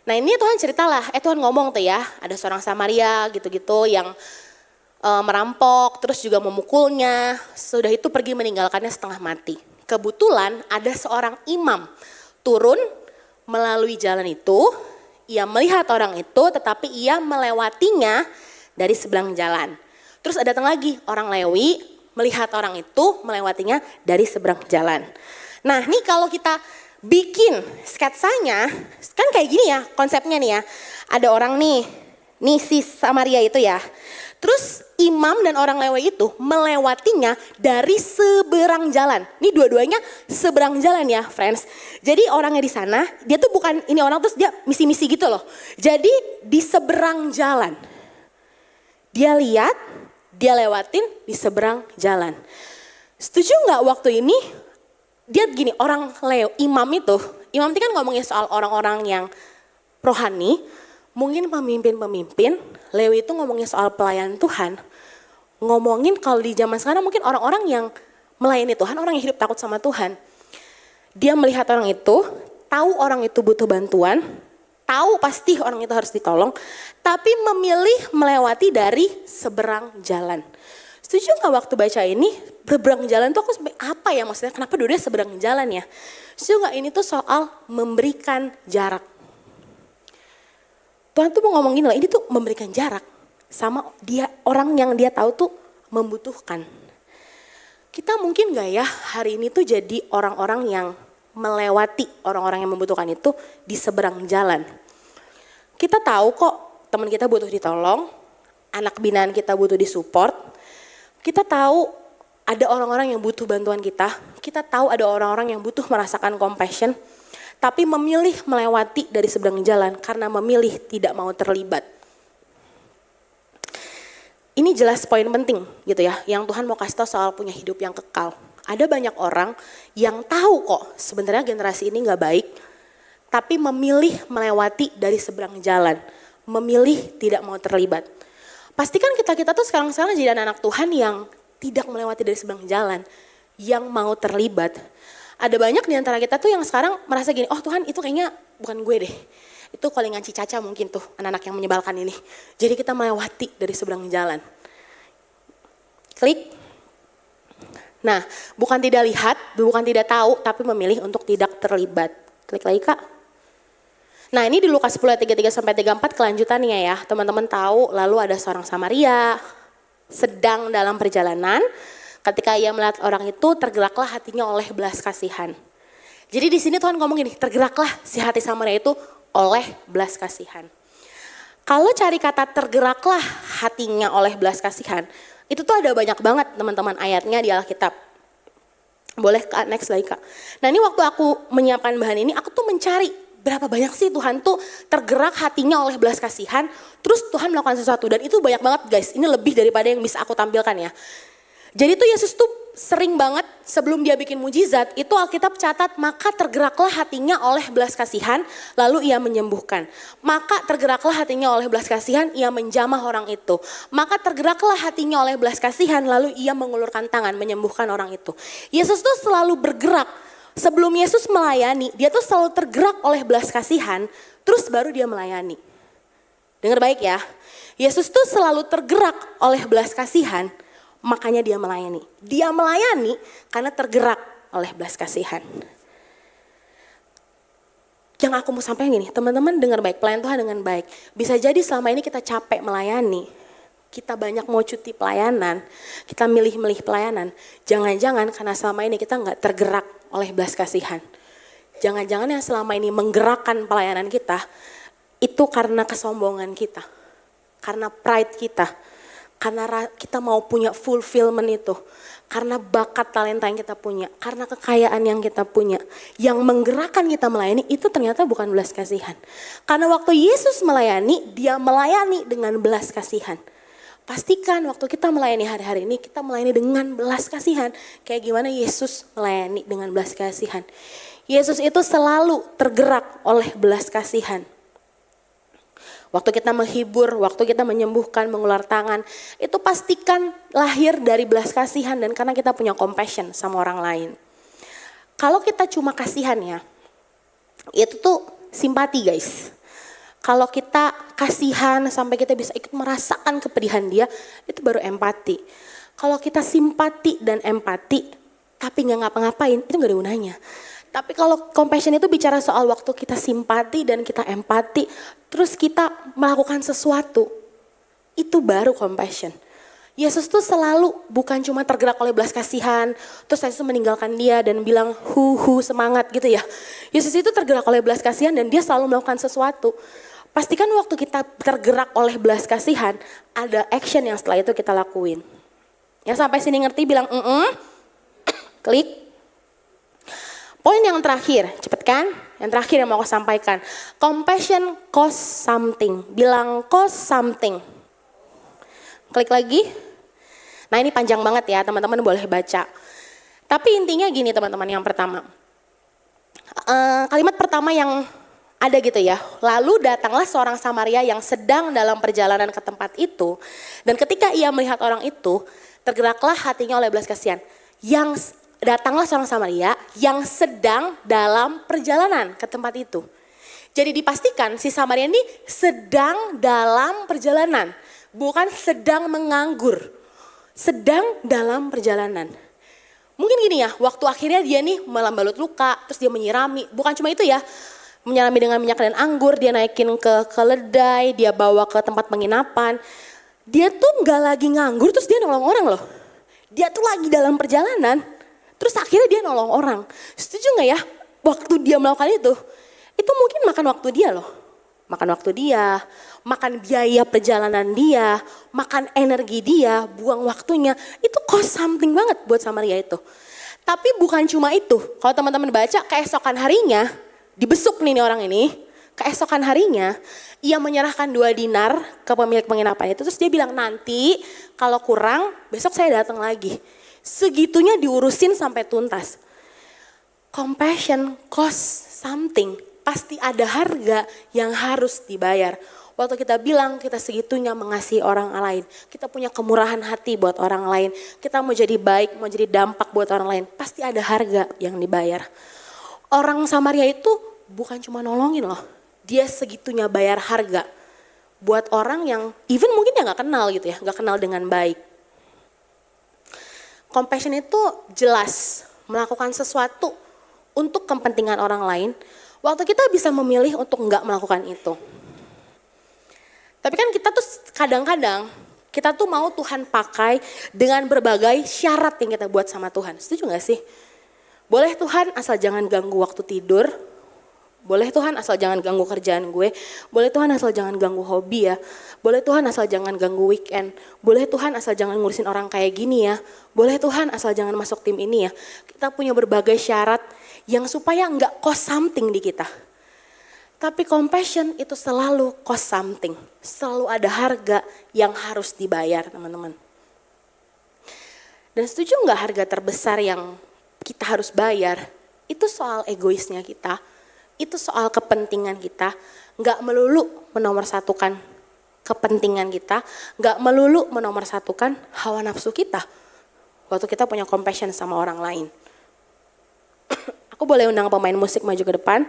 Nah ini Tuhan ceritalah, Tuhan ngomong tuh ya, ada seorang Samaria gitu-gitu yang merampok, terus juga memukulnya, sudah itu pergi meninggalkannya setengah mati. Kebetulan ada seorang imam turun melalui jalan itu, ia melihat orang itu tetapi ia melewatinya dari seberang jalan. Terus datang lagi orang Lewi melihat orang itu melewatinya dari seberang jalan. Nah nih kalau kita bikin sketsanya, kan kayak gini ya konsepnya nih ya. Ada orang nih si Samaria itu ya. Terus imam dan orang Lewi itu melewatinya dari seberang jalan. Ini dua-duanya seberang jalan ya friends. Jadi orangnya di sana, dia tuh bukan ini orang terus dia misi-misi gitu loh. Jadi di seberang jalan. Dia lihat, dia lewatin di seberang jalan. Setuju gak waktu ini, dia gini orang imam itu kan ngomongin soal orang-orang yang rohani, mungkin pemimpin-pemimpin, Lewi itu ngomongin soal pelayanan Tuhan, ngomongin kalau di zaman sekarang mungkin orang-orang yang melayani Tuhan, orang yang hidup takut sama Tuhan. Dia melihat orang itu, tahu orang itu butuh bantuan, tahu pasti orang itu harus ditolong, tapi memilih melewati dari seberang jalan. Setuju gak waktu baca ini, seberang jalan tuh aku apa ya maksudnya, kenapa dua-duanya seberang jalan ya? Setuju gak ini tuh soal memberikan jarak. Tuhan tuh mau ngomong gini loh, ini tuh memberikan jarak sama dia orang yang dia tahu tuh membutuhkan. Kita mungkin gak ya hari ini tuh jadi orang-orang yang melewati orang-orang yang membutuhkan itu di seberang jalan. Kita tahu kok teman kita butuh ditolong, anak binaan kita butuh disupport. Kita tahu ada orang-orang yang butuh bantuan kita tahu ada orang-orang yang butuh merasakan compassion. Tapi memilih melewati dari seberang jalan karena memilih tidak mau terlibat. Ini jelas poin penting gitu ya, yang Tuhan mau kasih tahu soal punya hidup yang kekal. Ada banyak orang yang tahu kok sebenarnya generasi ini gak baik, tapi memilih melewati dari seberang jalan, memilih tidak mau terlibat. Pastikan kita tuh sekarang jadi anak-anak Tuhan yang tidak melewati dari seberang jalan, yang mau terlibat. Ada banyak di antara kita tuh yang sekarang merasa gini, oh Tuhan itu kayaknya bukan gue deh. Itu callingan Cicaca mungkin tuh, anak-anak yang menyebalkan ini. Jadi kita melewati dari seberang jalan. Klik. Nah, bukan tidak lihat, bukan tidak tahu, tapi memilih untuk tidak terlibat. Klik lagi Kak. Nah ini di Lukas 10 ayat 33-34 kelanjutannya ya. Teman-teman tahu lalu ada seorang Samaria sedang dalam perjalanan. Ketika ia melihat orang itu, tergeraklah hatinya oleh belas kasihan. Jadi di sini Tuhan ngomong gini, tergeraklah si hati Samaria itu oleh belas kasihan. Kalau cari kata tergeraklah hatinya oleh belas kasihan, itu tuh ada banyak banget teman-teman ayatnya di Alkitab. Boleh Kak, next lagi Kak. Nah ini waktu aku menyiapkan bahan ini, aku tuh mencari berapa banyak sih Tuhan tuh tergerak hatinya oleh belas kasihan, terus Tuhan melakukan sesuatu. Dan itu banyak banget guys, ini lebih daripada yang bisa aku tampilkan ya. Jadi tuh Yesus tuh sering banget sebelum dia bikin mujizat, itu Alkitab catat maka tergeraklah hatinya oleh belas kasihan lalu ia menyembuhkan. Maka tergeraklah hatinya oleh belas kasihan, ia menjamah orang itu. Maka tergeraklah hatinya oleh belas kasihan lalu ia mengulurkan tangan menyembuhkan orang itu. Yesus tuh selalu bergerak. Sebelum Yesus melayani, dia tuh selalu tergerak oleh belas kasihan, terus baru dia melayani. Dengar baik ya, Yesus tuh selalu tergerak oleh belas kasihan, makanya dia melayani. Dia melayani karena tergerak oleh belas kasihan. Yang aku mau sampaikan gini, teman-teman dengar baik, pelayan Tuhan dengan baik. Bisa jadi selama ini kita capek melayani, kita banyak mau cuti pelayanan, kita milih-milih pelayanan. Jangan-jangan karena selama ini kita nggak tergerak oleh belas kasihan. Jangan-jangan yang selama ini menggerakkan pelayanan kita, itu karena kesombongan kita, karena pride kita. Karena kita mau punya fulfillment itu, karena bakat talenta yang kita punya, karena kekayaan yang kita punya, yang menggerakkan kita melayani itu ternyata bukan belas kasihan. Karena waktu Yesus melayani, dia melayani dengan belas kasihan. Pastikan waktu kita melayani hari-hari ini, kita melayani dengan belas kasihan. Kayak gimana Yesus melayani dengan belas kasihan. Yesus itu selalu tergerak oleh belas kasihan. Waktu kita menghibur, waktu kita menyembuhkan, mengulur tangan, itu pastikan lahir dari belas kasihan dan karena kita punya compassion sama orang lain. Kalau kita cuma kasihan ya, itu tuh simpati guys. Kalau kita kasihan sampai kita bisa ikut merasakan kepedihan dia, itu baru empati. Kalau kita simpati dan empati, tapi nggak ngapa-ngapain, itu nggak ada gunanya. Tapi kalau compassion itu bicara soal waktu kita simpati dan kita empati, terus kita melakukan sesuatu, itu baru compassion. Yesus tuh selalu bukan cuma tergerak oleh belas kasihan, terus Yesus meninggalkan dia dan bilang semangat gitu ya. Yesus itu tergerak oleh belas kasihan dan dia selalu melakukan sesuatu. Pastikan waktu kita tergerak oleh belas kasihan, ada action yang setelah itu kita lakuin. Yang sampai sini ngerti bilang klik. Poin yang terakhir, cepet kan? Yang terakhir yang mau aku sampaikan. Compassion cost something. Bilang cost something. Klik lagi. Nah ini panjang banget ya, teman-teman boleh baca. Tapi intinya gini teman-teman, yang pertama. Kalimat pertama yang ada gitu ya. Lalu datanglah seorang Samaria yang sedang dalam perjalanan ke tempat itu. Dan ketika ia melihat orang itu, tergeraklah hatinya oleh belas kasihan. Datanglah seorang Samaria yang sedang dalam perjalanan ke tempat itu. Jadi dipastikan si Samaria ini sedang dalam perjalanan. Bukan sedang menganggur. Sedang dalam perjalanan. Mungkin gini ya, waktu akhirnya dia nih melambalut luka, terus dia menyirami. Bukan cuma itu ya, menyirami dengan minyak dan anggur, dia naikin ke keledai, dia bawa ke tempat penginapan. Dia tuh gak lagi nganggur, terus dia nolong orang loh. Dia tuh lagi dalam perjalanan, terus akhirnya dia nolong orang. Setuju gak ya, waktu dia melakukan itu mungkin makan waktu dia loh. Makan waktu dia, makan biaya perjalanan dia, makan energi dia, buang waktunya. Itu cost something banget buat Samaria itu. Tapi bukan cuma itu. Kalau teman-teman baca, keesokan harinya, dibesuk nih orang ini. Keesokan harinya, ia menyerahkan 2 dinar ke pemilik penginapan itu. Terus dia bilang, nanti kalau kurang, besok saya datang lagi. Segitunya diurusin sampai tuntas. Compassion cost something. Pasti ada harga yang harus dibayar. Waktu kita bilang kita segitunya mengasihi orang lain. Kita punya kemurahan hati buat orang lain. Kita mau jadi baik, mau jadi dampak buat orang lain. Pasti ada harga yang dibayar. Orang Samaria itu bukan cuma nolongin loh. Dia segitunya bayar harga. Buat orang yang even mungkin dia gak kenal gitu ya. Gak kenal dengan baik. Compassion itu jelas melakukan sesuatu untuk kepentingan orang lain. Waktu kita bisa memilih untuk enggak melakukan itu. Tapi kan kita tuh kadang-kadang kita tuh mau Tuhan pakai dengan berbagai syarat yang kita buat sama Tuhan. Setuju gak sih? Boleh Tuhan asal jangan ganggu waktu tidur. Boleh Tuhan asal jangan ganggu kerjaan gue. Boleh Tuhan asal jangan ganggu hobi ya. Boleh Tuhan asal jangan ganggu weekend. Boleh Tuhan asal jangan ngurusin orang kayak gini ya. Boleh Tuhan asal jangan masuk tim ini ya. Kita punya berbagai syarat yang supaya enggak cost something di kita. Tapi compassion itu selalu cost something. Selalu ada harga yang harus dibayar teman-teman. Dan setuju enggak harga terbesar yang kita harus bayar? Itu soal egoisnya kita. Itu soal kepentingan kita, nggak melulu menomorsatukan kepentingan kita, nggak melulu menomorsatukan hawa nafsu kita. Waktu kita punya compassion sama orang lain. Aku boleh undang pemain musik maju ke depan.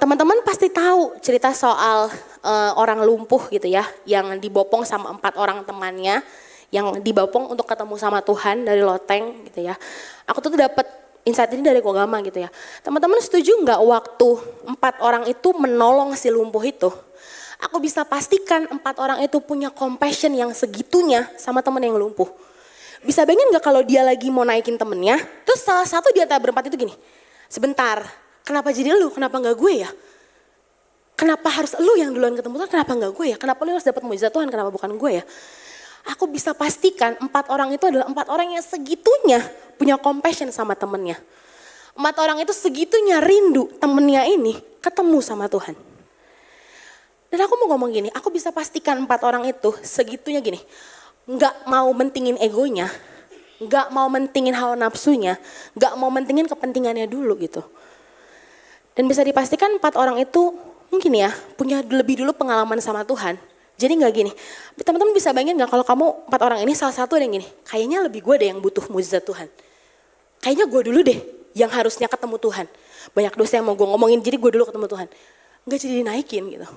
Teman-teman pasti tahu cerita soal orang lumpuh gitu ya, yang dibopong sama 4 orang temannya, yang dibopong untuk ketemu sama Tuhan dari loteng gitu ya. Aku tuh dapat insight ini dari Kogama gitu ya. Teman-teman setuju nggak waktu 4 orang itu menolong si lumpuh itu? Aku bisa pastikan 4 orang itu punya compassion yang segitunya sama temen yang lumpuh. Bisa bayangin nggak kalau dia lagi mau naikin temennya, terus salah satu di antara berempat itu gini, sebentar, kenapa jadi lu, kenapa nggak gue ya? Kenapa harus lu yang duluan ketemu Tuhan, kenapa nggak gue ya? Kenapa lu harus dapat mujizat Tuhan, kenapa bukan gue ya? Aku bisa pastikan 4 orang itu adalah 4 orang yang segitunya punya compassion sama temennya. 4 orang itu segitunya rindu temennya ini ketemu sama Tuhan. Dan aku mau ngomong gini, aku bisa pastikan 4 orang itu segitunya gini. Gak mau mentingin egonya, gak mau mentingin hawa nafsunya, gak mau mentingin kepentingannya dulu gitu. Dan bisa dipastikan 4 orang itu mungkin ya punya lebih dulu pengalaman sama Tuhan. Jadi nggak gini, teman-teman bisa bayangin nggak kalau kamu 4 orang ini salah satu ada yang gini, kayaknya lebih gue deh yang butuh mujizat Tuhan. Kayaknya gue dulu deh yang harusnya ketemu Tuhan. Banyak dosa yang mau gue ngomongin, jadi gue dulu ketemu Tuhan. Nggak jadi dinaikin gitu.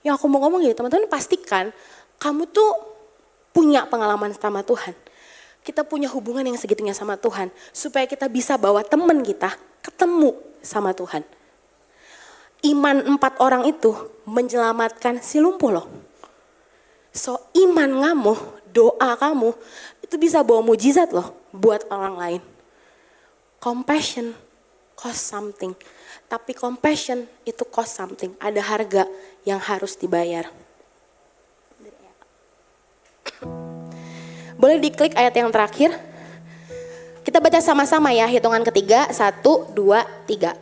Yang aku mau ngomong gini, teman-teman pastikan kamu tuh punya pengalaman sama Tuhan. Kita punya hubungan yang segitunya sama Tuhan. Supaya kita bisa bawa teman kita ketemu sama Tuhan. Iman 4 orang itu menyelamatkan si lumpuh loh. So iman kamu, doa kamu itu bisa bawa mujizat loh buat orang lain. Compassion cost something. Tapi compassion itu cost something. Ada harga yang harus dibayar. Boleh diklik ayat yang terakhir. Kita baca sama-sama ya, hitungan ketiga. 1, 2, 3.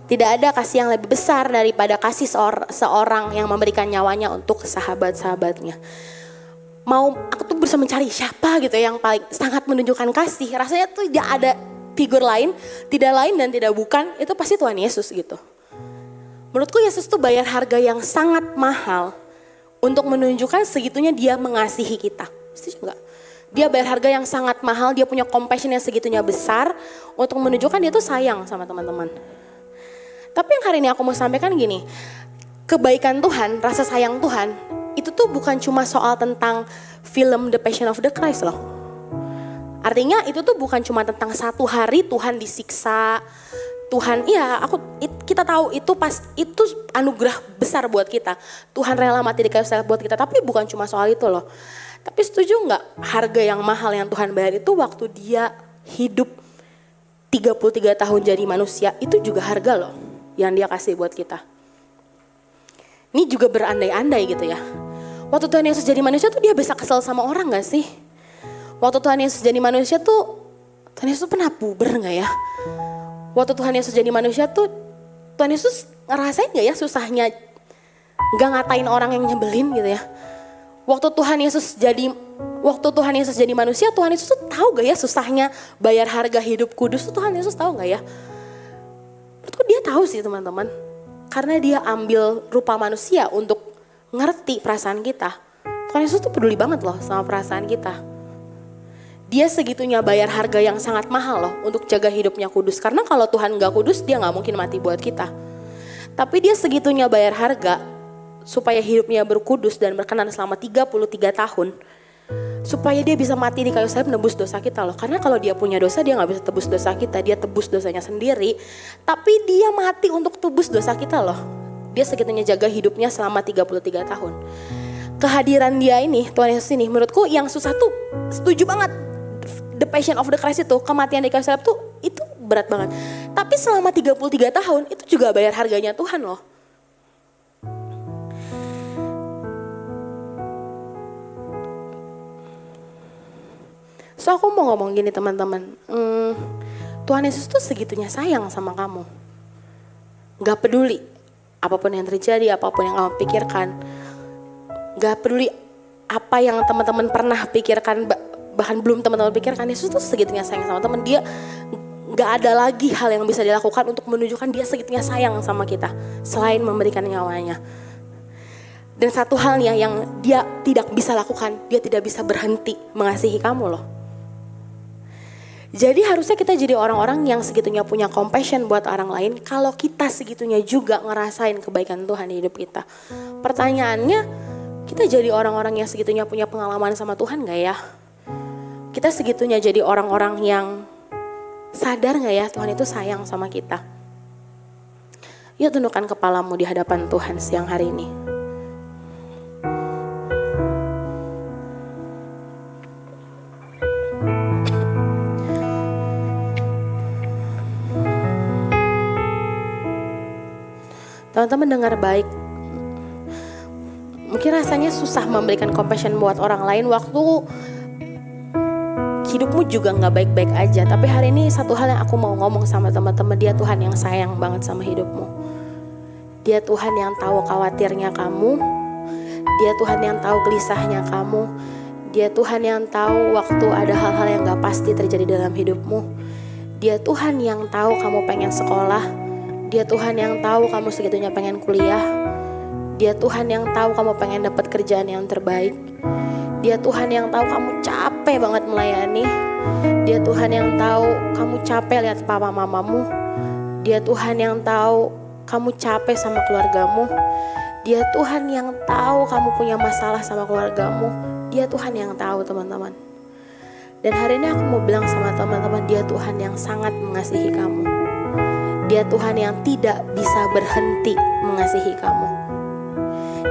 Tidak ada kasih yang lebih besar daripada kasih seorang yang memberikan nyawanya untuk sahabat-sahabatnya. Aku tuh berusaha mencari siapa gitu yang paling sangat menunjukkan kasih. Rasanya tuh tidak ada figur lain, tidak lain dan tidak bukan, itu pasti Tuhan Yesus gitu. Menurutku Yesus tuh bayar harga yang sangat mahal untuk menunjukkan segitunya dia mengasihi kita. Setuju enggak? Dia bayar harga yang sangat mahal, dia punya compassion yang segitunya besar untuk menunjukkan dia tuh sayang sama teman-teman. Tapi yang hari ini aku mau sampaikan gini, kebaikan Tuhan, rasa sayang Tuhan, itu tuh bukan cuma soal tentang film The Passion of the Christ loh. Artinya itu tuh bukan cuma tentang satu hari Tuhan disiksa, Tuhan, kita tahu itu anugerah besar buat kita. Tuhan rela mati di kayu salib buat kita, tapi bukan cuma soal itu loh. Tapi setuju nggak harga yang mahal yang Tuhan bayar itu waktu dia hidup 33 tahun jadi manusia, itu juga harga loh yang dia kasih buat kita. Ini juga berandai-andai gitu ya. Waktu Tuhan Yesus jadi manusia tuh dia bisa kesel sama orang gak sih? Waktu Tuhan Yesus jadi manusia tuh, Tuhan Yesus pernah puber gak ya? Waktu Tuhan Yesus jadi manusia tuh, Tuhan Yesus ngerasain gak ya susahnya gak ngatain orang yang nyebelin gitu ya? Waktu Tuhan Yesus jadi manusia, Tuhan Yesus tuh tahu gak ya susahnya bayar harga hidup kudus tuh Tuhan Yesus tahu gak ya? Menurutku dia tahu sih teman-teman. Karena dia ambil rupa manusia untuk ngerti perasaan kita. Tuhan Yesus tuh peduli banget loh sama perasaan kita. Dia segitunya bayar harga yang sangat mahal loh untuk jaga hidupnya kudus. Karena kalau Tuhan gak kudus dia gak mungkin mati buat kita. Tapi dia segitunya bayar harga supaya hidupnya berkudus dan berkenan selama 33 tahun. Supaya dia bisa mati di kayu salib menebus dosa kita loh. Karena kalau dia punya dosa dia gak bisa tebus dosa kita. Dia tebus dosanya sendiri. Tapi dia mati untuk tebus dosa kita loh. Dia segitunya jaga hidupnya selama 33 tahun. Kehadiran dia ini, Tuhan Yesus ini menurutku yang susah tuh setuju banget. The Passion of the Christ itu, kematian di kayu salib tuh itu berat banget. Tapi selama 33 tahun itu juga bayar harganya Tuhan loh. So aku mau ngomong gini teman-teman, Tuhan Yesus tuh segitunya sayang sama kamu. Gak peduli apapun yang terjadi, apapun yang kamu pikirkan. Gak peduli apa yang teman-teman pernah pikirkan, bahkan belum teman-teman pikirkan. Yesus tuh segitunya sayang sama teman. Dia gak ada lagi hal yang bisa dilakukan untuk menunjukkan dia segitunya sayang sama kita. Selain memberikan nyawanya. Dan satu halnya yang dia tidak bisa lakukan, dia tidak bisa berhenti mengasihi kamu loh. Jadi harusnya kita jadi orang-orang yang segitunya punya compassion buat orang lain kalau kita segitunya juga ngerasain kebaikan Tuhan di hidup kita. Pertanyaannya, kita jadi orang-orang yang segitunya punya pengalaman sama Tuhan gak ya? Kita segitunya jadi orang-orang yang sadar gak ya Tuhan itu sayang sama kita? Yuk tundukkan kepalamu di hadapan Tuhan siang hari ini. Teman-teman dengar baik, mungkin rasanya susah memberikan compassion buat orang lain waktu hidupmu juga gak baik-baik aja. Tapi hari ini satu hal yang aku mau ngomong sama teman-teman, dia Tuhan yang sayang banget sama hidupmu. Dia Tuhan yang tahu khawatirnya kamu, dia Tuhan yang tahu gelisahnya kamu, Dia Tuhan yang tahu waktu ada hal-hal yang gak pasti terjadi dalam hidupmu. Dia Tuhan yang tahu kamu pengen sekolah. Dia Tuhan yang tahu kamu segitunya pengen kuliah. Dia Tuhan yang tahu kamu pengen dapat kerjaan yang terbaik. Dia Tuhan yang tahu kamu capek banget melayani. Dia Tuhan yang tahu kamu capek lihat papa mamamu. Dia Tuhan yang tahu kamu capek sama keluargamu. Dia Tuhan yang tahu kamu punya masalah sama keluargamu. Dia Tuhan yang tahu teman-teman. Dan hari ini aku mau bilang sama teman-teman, Dia Tuhan yang sangat mengasihi kamu. Dia Tuhan yang tidak bisa berhenti mengasihi kamu.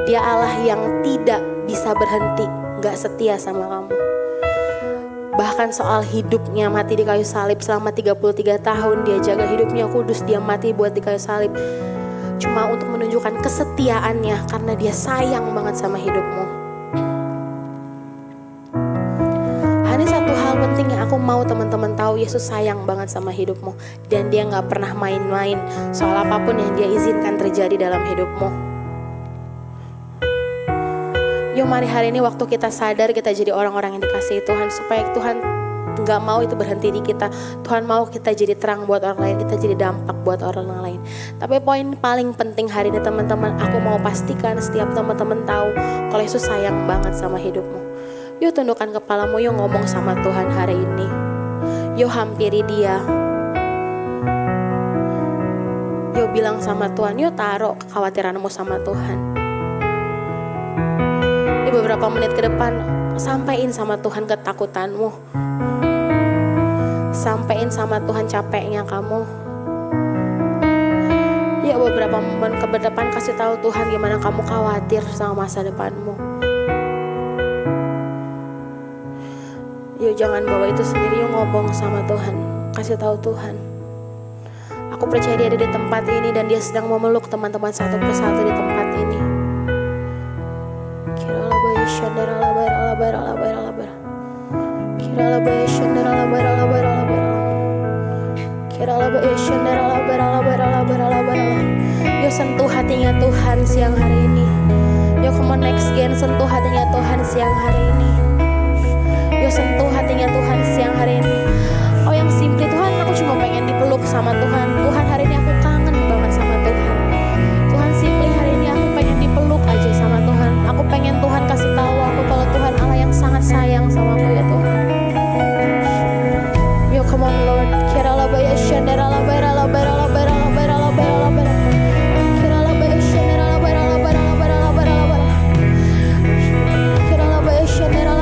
Dia Allah yang tidak bisa berhenti, gak setia sama kamu. Bahkan soal hidupnya mati di kayu salib selama 33 tahun, Dia jaga hidupnya kudus, Dia mati buat di kayu salib. Cuma untuk menunjukkan kesetiaannya karena Dia sayang banget sama hidupmu. Ini satu hal penting yang aku mau teman-teman tahu, Yesus sayang banget sama hidupmu. Dan Dia gak pernah main-main soal apapun yang Dia izinkan terjadi dalam hidupmu. Yuk mari hari ini waktu kita sadar kita jadi orang-orang yang dikasihi Tuhan. Supaya Tuhan gak mau itu berhenti di kita. Tuhan mau kita jadi terang buat orang lain, kita jadi dampak buat orang lain. Tapi poin paling penting hari ini teman-teman, aku mau pastikan setiap teman-teman tahu kalau Yesus sayang banget sama hidupmu. Yuk tundukkan kepalamu, yuk ngomong sama Tuhan hari ini. Yuk hampiri Dia. Yuk bilang sama Tuhan, yuk taruh kekhawatiranmu sama Tuhan. Di beberapa menit ke depan, sampaiin sama Tuhan ketakutanmu. Sampaiin sama Tuhan capeknya kamu. Ya beberapa momen ke depan kasih tahu Tuhan gimana kamu khawatir sama masa depanmu. Yuk jangan bawa itu sendiri, yuk ngomong sama Tuhan. Kasih tahu Tuhan. Aku percaya Dia ada di tempat ini dan Dia sedang memeluk teman-teman satu persatu di tempat ini. Yuk sentuh hatinya Tuhan siang hari ini. Yuk come on next gen, sentuh hatinya Tuhan siang hari ini. Yuk sentuh hatinya Tuhan siang hari ini. Oh yang simply, Tuhan aku cuma pengen dipeluk sama Tuhan. Tuhan hari ini aku kangen banget sama Tuhan. Tuhan simply hari ini aku pengen dipeluk aja sama Tuhan. Aku pengen Tuhan kasih tahu aku kalau Tuhan Allah yang sangat sayang sama aku ya Tuhan. Yuk come on Lord. Kira la baya shandara la bara la bara la bara la bara la bara la bara. Kira la baya shandara la bara la bara la bara la bara la bara. Kira la baya shandara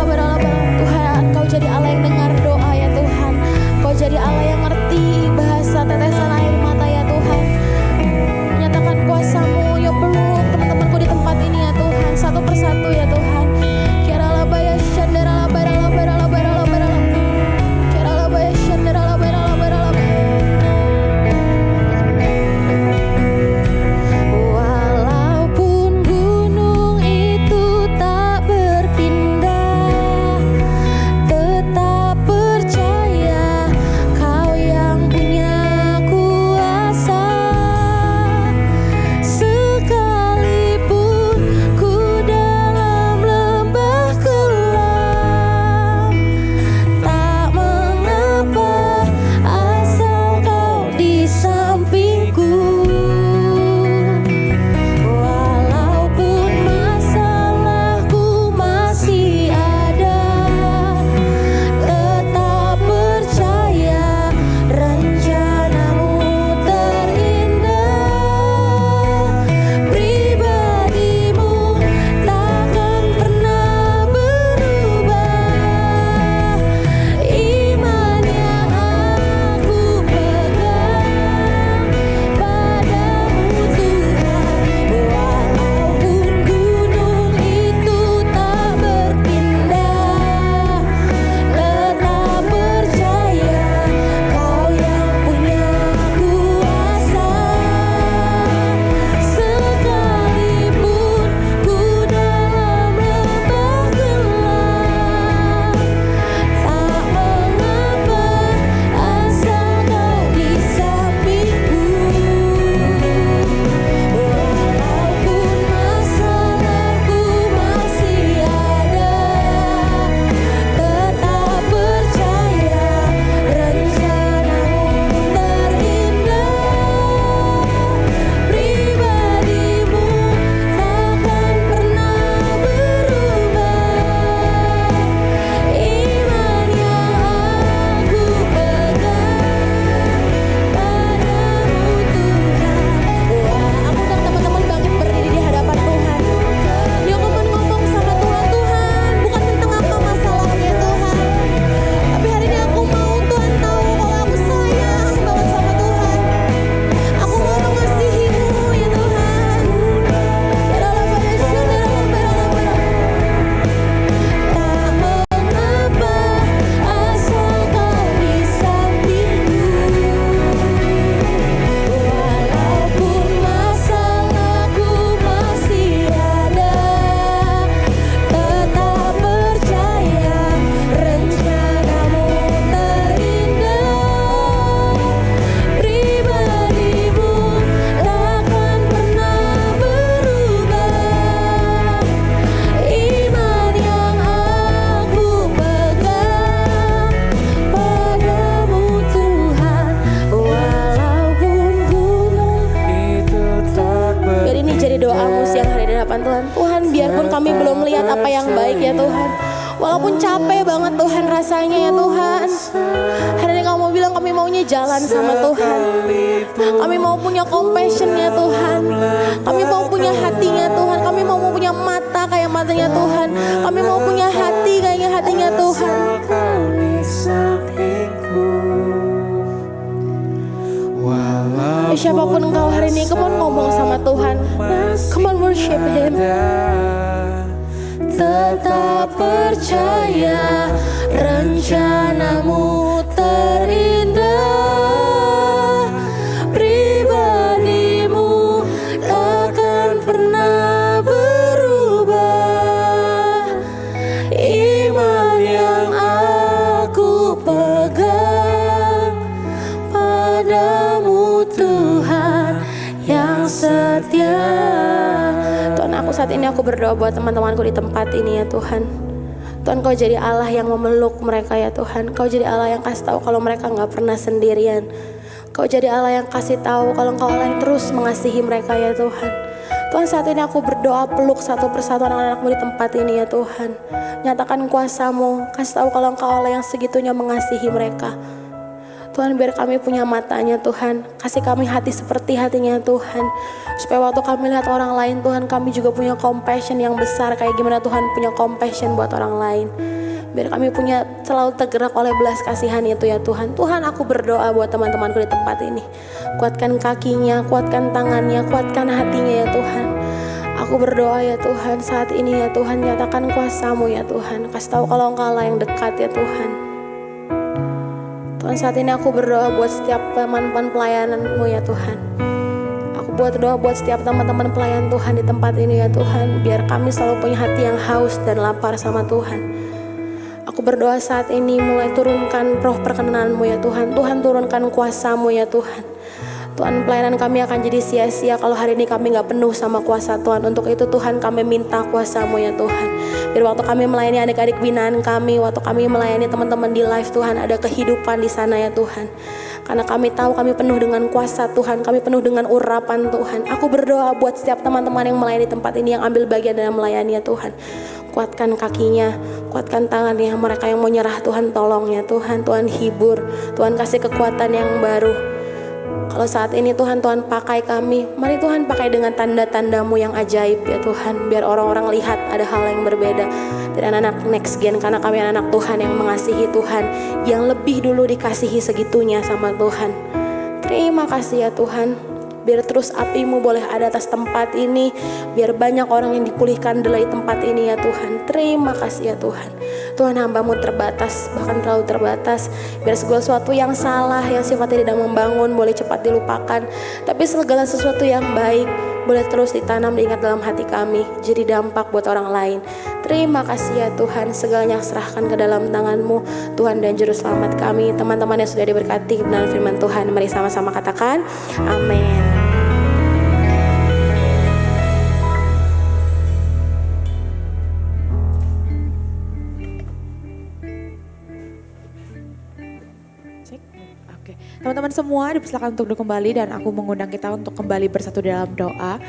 Walaupun capek banget Tuhan rasanya ya Tuhan. Hari ini kamu bilang kami maunya jalan sama Tuhan. Kami mau punya compassion ya Tuhan. Kami mau punya hatinya Tuhan. Kami mau punya mata kayak matanya Tuhan. Kami mau punya hati kayak hatinya Tuhan. Siapapun engkau hari ini, come on ngomong sama Tuhan. Come on worship Him. Tetap percaya rencanamu terindah, pribadimu takkan pernah berubah. Iman yang aku pegang padamu Tuhan yang setia. Tuhan, aku saat ini aku berdoa buat teman-temanku di tempat ini ya Tuhan. Tuhan, Kau jadi Allah yang memeluk mereka ya Tuhan. Kau jadi Allah yang kasih tahu kalau mereka gak pernah sendirian. Kau jadi Allah yang kasih tahu kalau Engkau Allah yang terus mengasihi mereka ya Tuhan. Tuhan, saat ini aku berdoa peluk satu persatu anak-anakmu di tempat ini ya Tuhan. Nyatakan kuasa-Mu, kasih tahu kalau Engkau Allah yang segitunya mengasihi mereka. Tuhan, biar kami punya matanya Tuhan. Kasih kami hati seperti hatinya Tuhan. Supaya waktu kami lihat orang lain Tuhan, kami juga punya compassion yang besar. Kayak gimana Tuhan punya compassion buat orang lain. Biar kami punya selalu tergerak oleh belas kasihan itu ya Tuhan. Tuhan, aku berdoa buat teman-temanku di tempat ini. Kuatkan kakinya, kuatkan tangannya, kuatkan hatinya ya Tuhan. Aku berdoa ya Tuhan saat ini ya Tuhan. Nyatakan kuasa-Mu ya Tuhan. Kasih tahu kalau Engkau Allah yang dekat ya Tuhan. Tuhan, saat ini aku berdoa buat setiap teman-teman pelayanan-Mu ya Tuhan. Aku berdoa buat setiap teman-teman pelayan Tuhan di tempat ini ya Tuhan. Biar kami selalu punya hati yang haus dan lapar sama Tuhan. Aku berdoa saat ini mulai turunkan roh perkenanan-Mu ya Tuhan. Tuhan, turunkan kuasa-Mu ya Tuhan. Tuhan, pelayanan kami akan jadi sia-sia kalau hari ini kami gak penuh sama kuasa Tuhan. Untuk itu Tuhan, kami minta kuasa-Mu ya Tuhan. Biar waktu kami melayani adik-adik binaan kami, waktu kami melayani teman-teman di live Tuhan, ada kehidupan di sana ya Tuhan. Karena kami tahu kami penuh dengan kuasa Tuhan, kami penuh dengan urapan Tuhan. Aku berdoa buat setiap teman-teman yang melayani tempat ini, yang ambil bagian dalam melayani ya Tuhan. Kuatkan kakinya, kuatkan tangannya, mereka yang mau nyerah Tuhan tolong ya Tuhan. Tuhan hibur, Tuhan kasih kekuatan yang baru. Kalau saat ini Tuhan pakai kami, mari Tuhan pakai dengan tanda-tanda-Mu yang ajaib ya Tuhan. Biar orang-orang lihat ada hal yang berbeda dari anak-anak next gen. Karena kami anak Tuhan yang mengasihi Tuhan, yang lebih dulu dikasihi segitunya sama Tuhan. Terima kasih ya Tuhan. Biar terus api-Mu boleh ada atas tempat ini. Biar banyak orang yang dipulihkan dari tempat ini ya Tuhan. Terima kasih ya Tuhan. Tuhan, hamba-Mu terbatas, bahkan terlalu terbatas. Biar segala sesuatu yang salah, yang sifatnya tidak membangun boleh cepat dilupakan. Tapi segala sesuatu yang baik boleh terus ditanam diingat dalam hati kami. Jadi dampak buat orang lain. Terima kasih ya Tuhan. Segalanya serahkan ke dalam tangan-Mu Tuhan dan Juru Selamat kami. Teman-teman yang sudah diberkati dalam firman Tuhan, mari sama-sama katakan amin. Oke, teman-teman semua dipersilakan untuk duduk kembali dan aku mengundang kita untuk kembali bersatu dalam doa.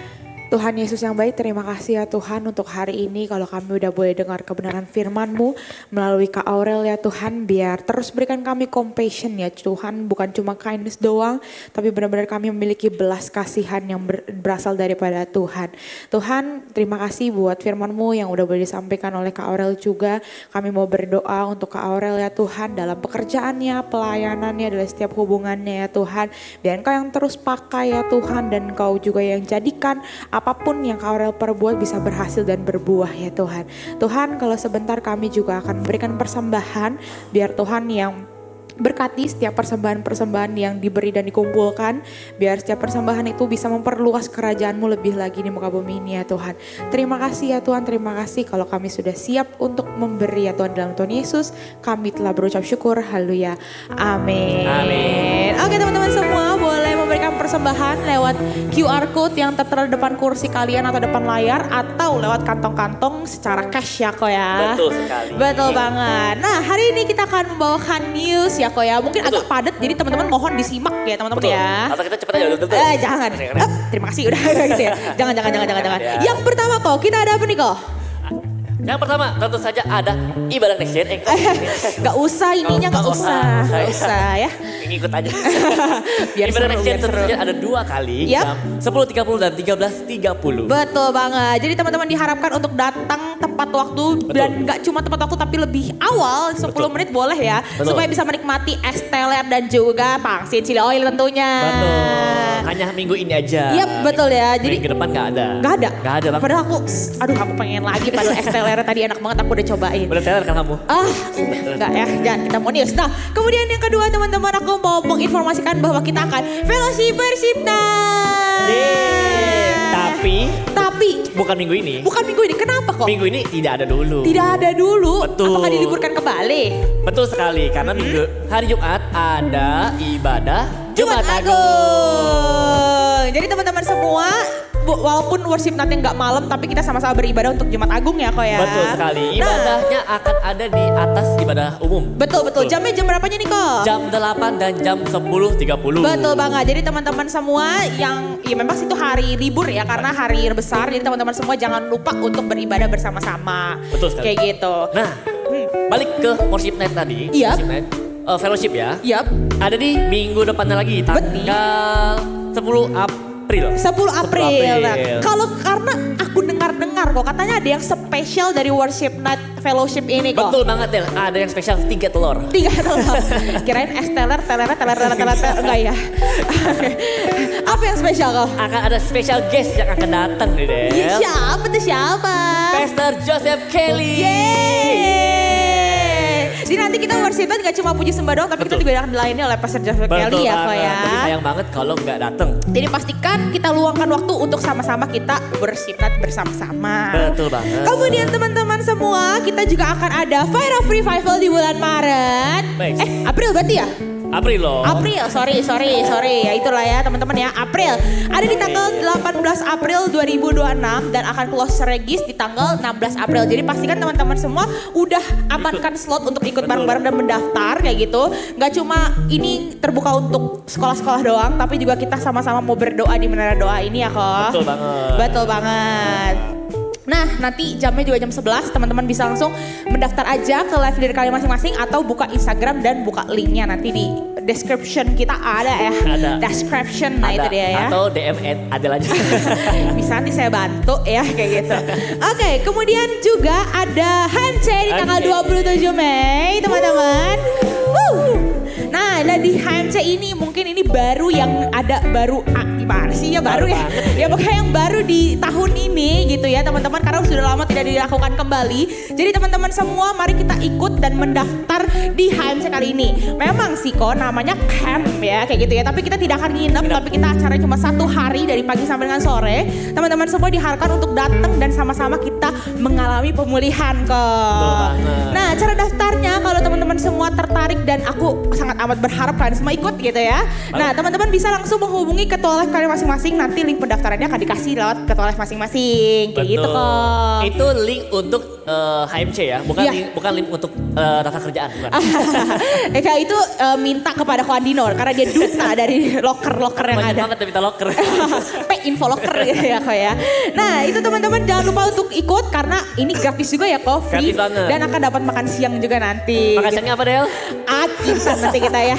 Tuhan Yesus yang baik, terima kasih ya Tuhan untuk hari ini kalau kami udah boleh dengar kebenaran firman-Mu melalui Kak Aurel ya Tuhan. Biar terus berikan kami compassion ya Tuhan, bukan cuma kindness doang, tapi benar-benar kami memiliki belas kasihan yang berasal daripada Tuhan. Tuhan, terima kasih buat firman-Mu yang udah boleh disampaikan oleh Kak Aurel juga. Kami mau berdoa untuk Kak Aurel ya Tuhan dalam pekerjaannya, pelayanannya, dalam setiap hubungannya ya Tuhan. Biar Engkau yang terus pakai ya Tuhan, dan Engkau juga yang jadikan apapun yang Kak Aurel perbuat bisa berhasil dan berbuah ya Tuhan. Tuhan, kalau sebentar kami juga akan memberikan persembahan, biar Tuhan yang berkati setiap persembahan-persembahan yang diberi dan dikumpulkan. Biar setiap persembahan itu bisa memperluas kerajaan-Mu lebih lagi di muka bumi ini ya Tuhan. Terima kasih ya Tuhan, terima kasih kalau kami sudah siap untuk memberi ya Tuhan. Dalam Tuhan Yesus kami telah berucap syukur, haleluya, amin. Amin. Oke teman-teman semua, boleh memberikan persembahan lewat QR code yang tertera di depan kursi kalian atau depan layar, atau lewat kantong-kantong secara cash ya kok ya. Betul sekali. Betul banget. Nah, hari ini kita akan membawakan news ya kok ya. Mungkin agak padat, jadi teman-teman mohon disimak ya teman-teman ya. Atau kita cepat aja dulu. Jangan. Terima kasih udah gitu ya. Jangan. Yang pertama kok, kita ada apa nih kok? Yang pertama tentu saja ada ibadah next gen. Gak usah ininya, gak usah. Gak usah ya. Ngikut aja. Biar Ibadah seru, next gen biar tentu seru. saja ada 2 kali, Yap. jam 10.30 dan 13.30. Betul banget. Jadi teman-teman diharapkan untuk datang tepat waktu dan gak cuma tepat waktu tapi lebih awal 10 Betul. menit boleh ya. Betul. Supaya bisa menikmati es teler dan juga pangsit chili oil tentunya. Betul. Hanya minggu ini aja. Iya betul ya. Jadi Minggu depan gak ada. Gak ada? Gak ada bang. Padahal aku pengen lagi padahal es teler tadi enak banget aku udah cobain. Udah teler kan kamu? Enggak ya, jangan kita monius. Nah, kemudian yang kedua teman-teman aku mau menginformasikan bahwa kita akan fellowship worship night. Tapi Bukan minggu ini. bukan minggu ini. Kenapa kok? Minggu ini tidak ada dulu. Tidak ada dulu. Betul. Apakah diliburkan kembali? Betul sekali, karena minggu hari Jumat ada ibadah Jumat Agung. Agung. Jadi teman-teman semua, walaupun worship nanti nggak malam, tapi kita sama-sama beribadah untuk Jumat Agung ya kok ya. Betul sekali, Nah, ibadahnya akan ada di atas ibadah umum. betul. Jamnya jam berapanya nih kok? Jam 8 dan jam 10.30. Betul banget. Jadi teman-teman semua yang ya memang itu hari libur ya karena hari besar. Jadi teman-teman semua jangan lupa untuk beribadah bersama-sama. Betul sekali. Kayak gitu. Nah, balik ke worship night tadi. Iya. Worship night, fellowship ya. Yap. Ada di minggu depannya lagi, tanggal 10 April. 10 April. Nah, April. kalau karena aku dengar kok katanya ada yang spesial dari worship night fellowship ini kok. Betul banget Del, ada yang spesial 3 telur. 3 telur. Kirain es teler enggak ya. Apa yang spesial kok? Akan ada special guest yang akan datang nih Del. Iya, siapa tuh siapa? Pastor Joseph Kelly. Yeay. Jadi nanti kita worship night gak cuma puji sembah doang, tapi kita Betul. juga akan dilayani oleh Pastor Joseph Kelly ya kok ya. Tapi sayang banget kalau nggak datang. Jadi pastikan kita luangkan waktu untuk sama-sama kita worship night bersama-sama. Betul banget. Kemudian teman-teman semua, kita juga akan ada Fire of Revival di bulan Maret. Baik. April berarti ya? April loh. April, sorry. Ya itulah ya teman-teman ya, April. Ada di tanggal 18 April 2026 dan akan close regis di tanggal 16 April. Jadi pastikan teman-teman semua udah amankan slot untuk ikut bareng-bareng dan mendaftar kayak gitu. Gak cuma ini terbuka untuk sekolah-sekolah doang, tapi juga kita sama-sama mau berdoa di menara doa ini ya kok. Betul banget. Betul banget. Nah nanti jamnya juga jam 11, teman-teman bisa langsung mendaftar aja ke live leader kalian masing-masing atau buka Instagram dan buka linknya nanti di description kita ada ya. Ada. Description, nah itu dia ya. Atau DM Adel aja. Bisa nanti saya bantu ya kayak gitu. Oke, kemudian juga ada HMC di tanggal 27 Mei teman-teman. Nah, di HMC ini mungkin ini baru yang ada gimana sih ya baru ya. Ya pokoknya yang baru di tahun ini gitu ya teman-teman karena sudah lama tidak dilakukan kembali. Jadi teman-teman semua mari kita ikut dan mendaftar di HMC kali ini. Memang sih kok namanya camp ya kayak gitu ya. Tapi kita tidak akan nginep tapi kita acara cuma 1 hari dari pagi sampai dengan sore. Teman-teman semua diharapkan untuk datang dan sama-sama kita mengalami pemulihan kok. Nah, cara daftarnya kalau teman-teman semua tertarik dan aku sangat amat berharap kalian semua ikut gitu ya. Nah, teman-teman bisa langsung menghubungi ketua live kalian masing-masing. Nanti link pendaftarannya akan dikasih lewat ketua live masing-masing. Kayak gitu kok. Itu link untuk HMC ya, bukan Iya. bukan link untuk daftar kerjaan, bukan. Kayak itu minta kepada Ko Andino karena dia duta dari loker-loker yang Banyak ada. banget yang minta loker. Info loker gitu ya kok ya. Nah itu teman-teman jangan lupa untuk ikut karena ini gratis juga ya kok, free. Gratis banget. Dan akan dapat makan siang juga nanti. Makan siangnya apa Del? Kita nanti kita ya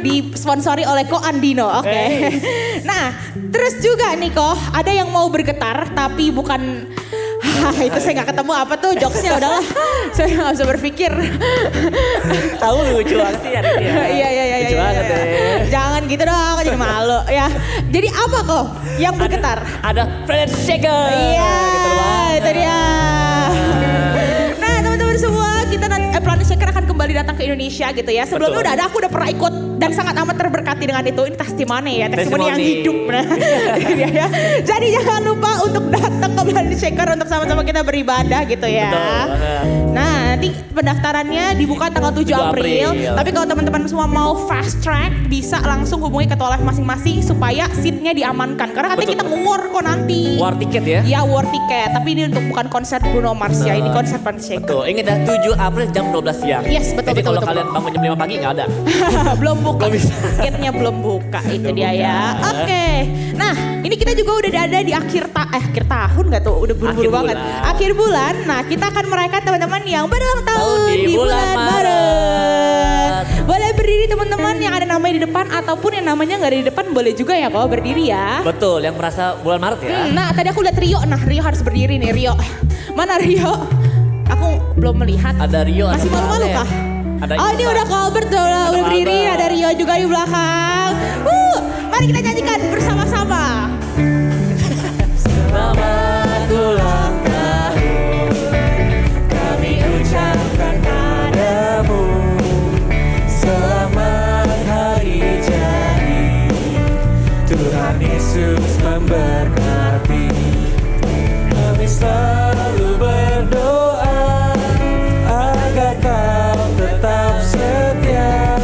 disponsori oleh Ko Andino, oke. Nah terus juga nih kok ada yang mau bergetar tapi bukan. Itu saya gak ketemu apa tuh jokesnya udahlah. Saya gak bisa berpikir. Tahu lucu banget sih hari ini ya. Iya. Lucu banget deh. Jangan gitu dong, aku jadi malu ya. Jadi apa kok yang bergetar? Ada Planet Shaker. Iya, Gitu banget. itu dia. Nah teman-teman semua, kita Planet Shaker akan kembali datang ke Indonesia gitu ya. Sebelumnya Betul. udah ada, aku udah pernah ikut dan sangat amat terberkati dengan itu. Ini testimoni ya, testimoni yang Testimoni. hidup. Nah, ini dia ya. Jadi jangan lupa untuk datang ke Planet Shaker untuk sama-sama kita beribadah gitu ya. Betul banget. Nah nanti pendaftarannya dibuka tanggal 7 April. Tapi kalau teman-teman semua mau fast track bisa langsung hubungi ketua live masing-masing supaya seatnya diamankan. Karena katanya Betul. kita war kok nanti. War tiket ya. Ya war tiket, tapi ini untuk bukan konser Bruno Mars ya, ini konser Planet Shaker. Betul, ingat ya 7 April jam 12 siang. Yes. Yes, betul, Jadi betul, kalau betul. kalian bangun jam 5 pagi nggak ada. Belum buka. Belum bisa. Tiketnya belum buka, itu dia ya. Oke. Nah, ini kita juga udah ada di akhir tahun nggak tuh? Udah buru-buru Akhir banget. bulan. Akhir bulan. Nah, kita akan merayakan teman-teman yang berulang tahun Tahun di di bulan bulan Maret. Maret. Boleh berdiri teman-teman yang ada namanya di depan ataupun yang namanya nggak ada di depan boleh juga ya kok berdiri ya. Betul, yang merasa bulan Maret ya. Nah, tadi aku lihat Rio. Nah, Rio harus berdiri nih, Rio. Mana Rio? Aku belum melihat. Ada Rio, ada Masih malu-malu Valen. kah? Ada Oh, ini Ivan. udah Colbert udah berdiri, Albert. ada Rio juga di belakang. Mari kita nyanyikan bersama-sama. Selamat ulang tahun, kami ucapkan padamu. Selamat hari jadi, Tuhan Yesus memberkati. Kami selalu berdoa agar kau tetap setia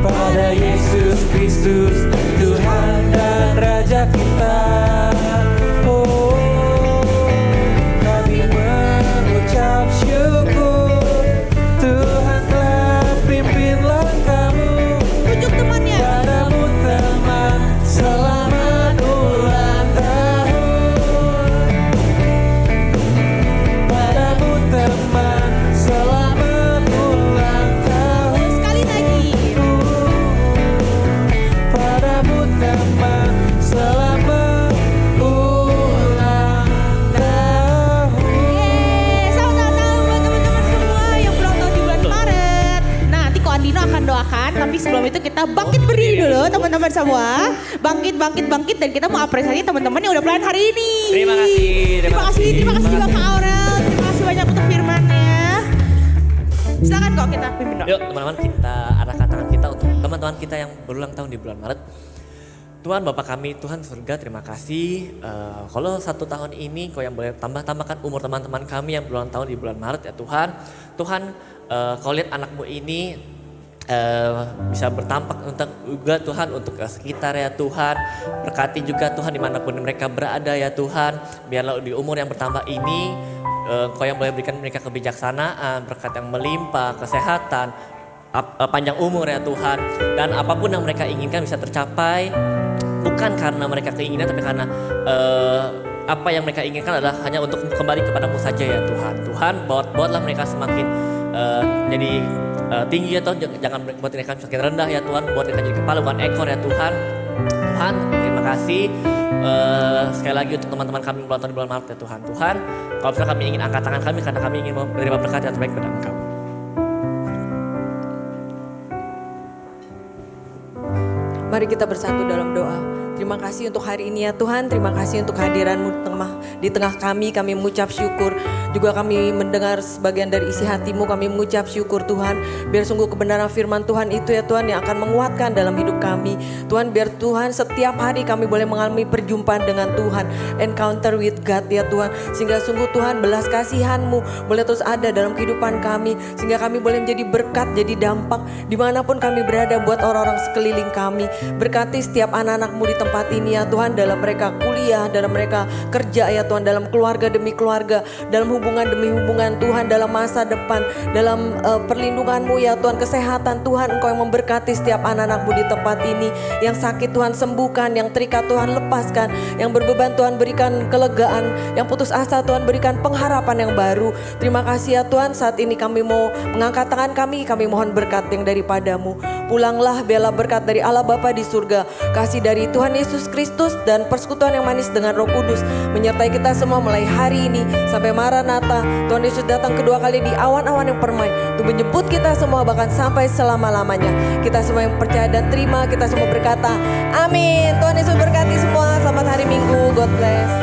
pada Yesus Kristus, Tuhan dan Raja kita. Oh, kami mengucap syukur, Tuhan telah pimpin langkahmu. Tunjuk temannya. Padamu teman, selamat ulang tahun. Padamu teman, selamat ulang tahun. Sekali lagi. Padamu teman, selamat ulang tahun. Selamat ulang tahun buat teman-teman semua yang berulang tahun di bulan Maret. Nah, nanti Ko Andino akan doakan, tapi sebelum itu kita bangkit berdiri dulu teman-teman semua. Bangkit, bangkit, bangkit dan kita mau apresiasi teman-teman yang udah pelayan hari ini. Terima kasih, Terima kasih juga Kak Aurel. Terima kasih banyak untuk firman-nya. Silakan kok kita pimpin doa. Yuk teman-teman, kita arahkan tangan kita untuk teman-teman kita yang berulang tahun di bulan Maret. Tuhan Bapa kami, Tuhan surga, terima kasih. Kalau 1 tahun ini Kau yang boleh tambahkan umur teman-teman kami yang berulang tahun di bulan Maret ya Tuhan. Tuhan, Kau lihat anakmu ini bisa bertampak untuk juga Tuhan untuk sekitar ya Tuhan. Berkati juga Tuhan dimanapun mereka berada ya Tuhan. Biarlah di umur yang bertambah ini Kau yang boleh berikan mereka kebijaksanaan, berkat yang melimpah, kesehatan, panjang umur ya Tuhan. Dan apapun yang mereka inginkan bisa tercapai. Bukan karena mereka keinginan tapi karena apa yang mereka inginkan adalah hanya untuk kembali kepadamu saja ya Tuhan. Tuhan buatlah mereka semakin jadi tinggi ya Tuhan. Jangan buat mereka semakin rendah ya Tuhan. Buat mereka jadi kepala bukan ekor ya Tuhan. Tuhan terima kasih. Sekali lagi untuk teman-teman kami yang di bulan Maret ya Tuhan. Tuhan, kalau misalnya kami ingin angkat tangan kami karena kami ingin menerima berkat yang terbaik dari Engkau. Mari kita bersatu dalam doa. Terima kasih untuk hari ini ya Tuhan. Terima kasih untuk kehadiran-Mu di tengah kami. Kami mengucap syukur. Juga kami mendengar sebagian dari isi hati-Mu. Kami mengucap syukur Tuhan. Biar sungguh kebenaran firman Tuhan itu ya Tuhan yang akan menguatkan dalam hidup kami. Tuhan biar Tuhan setiap hari kami boleh mengalami perjumpaan dengan Tuhan. Encounter with God ya Tuhan. Sehingga sungguh Tuhan belas kasihan-Mu boleh terus ada dalam kehidupan kami. Sehingga kami boleh menjadi berkat, jadi dampak dimanapun kami berada buat orang-orang sekeliling kami. Berkati setiap anak-anak-Mu di tempat ini ya Tuhan, dalam mereka kuliah, dalam mereka kerja ya Tuhan, dalam keluarga demi keluarga, dalam hubungan demi hubungan Tuhan, dalam masa depan, dalam perlindungan-Mu ya Tuhan, kesehatan Tuhan, Engkau yang memberkati setiap anak-anak-Mu di tempat ini. Yang sakit Tuhan sembuhkan, yang terikat Tuhan lepaskan, yang berbeban Tuhan berikan kelegaan, yang putus asa Tuhan berikan pengharapan yang baru. Terima kasih ya Tuhan, saat ini kami mau mengangkat tangan kami mohon berkat yang daripada-Mu. Pulanglah biarlah berkat dari Allah Bapa di surga, kasih dari Tuhan Yesus Kristus dan persekutuan yang manis dengan Roh Kudus menyertai kita semua mulai hari ini sampai Maranatha. Tuhan Yesus datang kedua kali di awan-awan yang permai untuk menjemput kita semua bahkan sampai selama-lamanya. Kita semua yang percaya dan terima, kita semua berkata amin. Tuhan Yesus berkati semua. Selamat hari Minggu. God bless.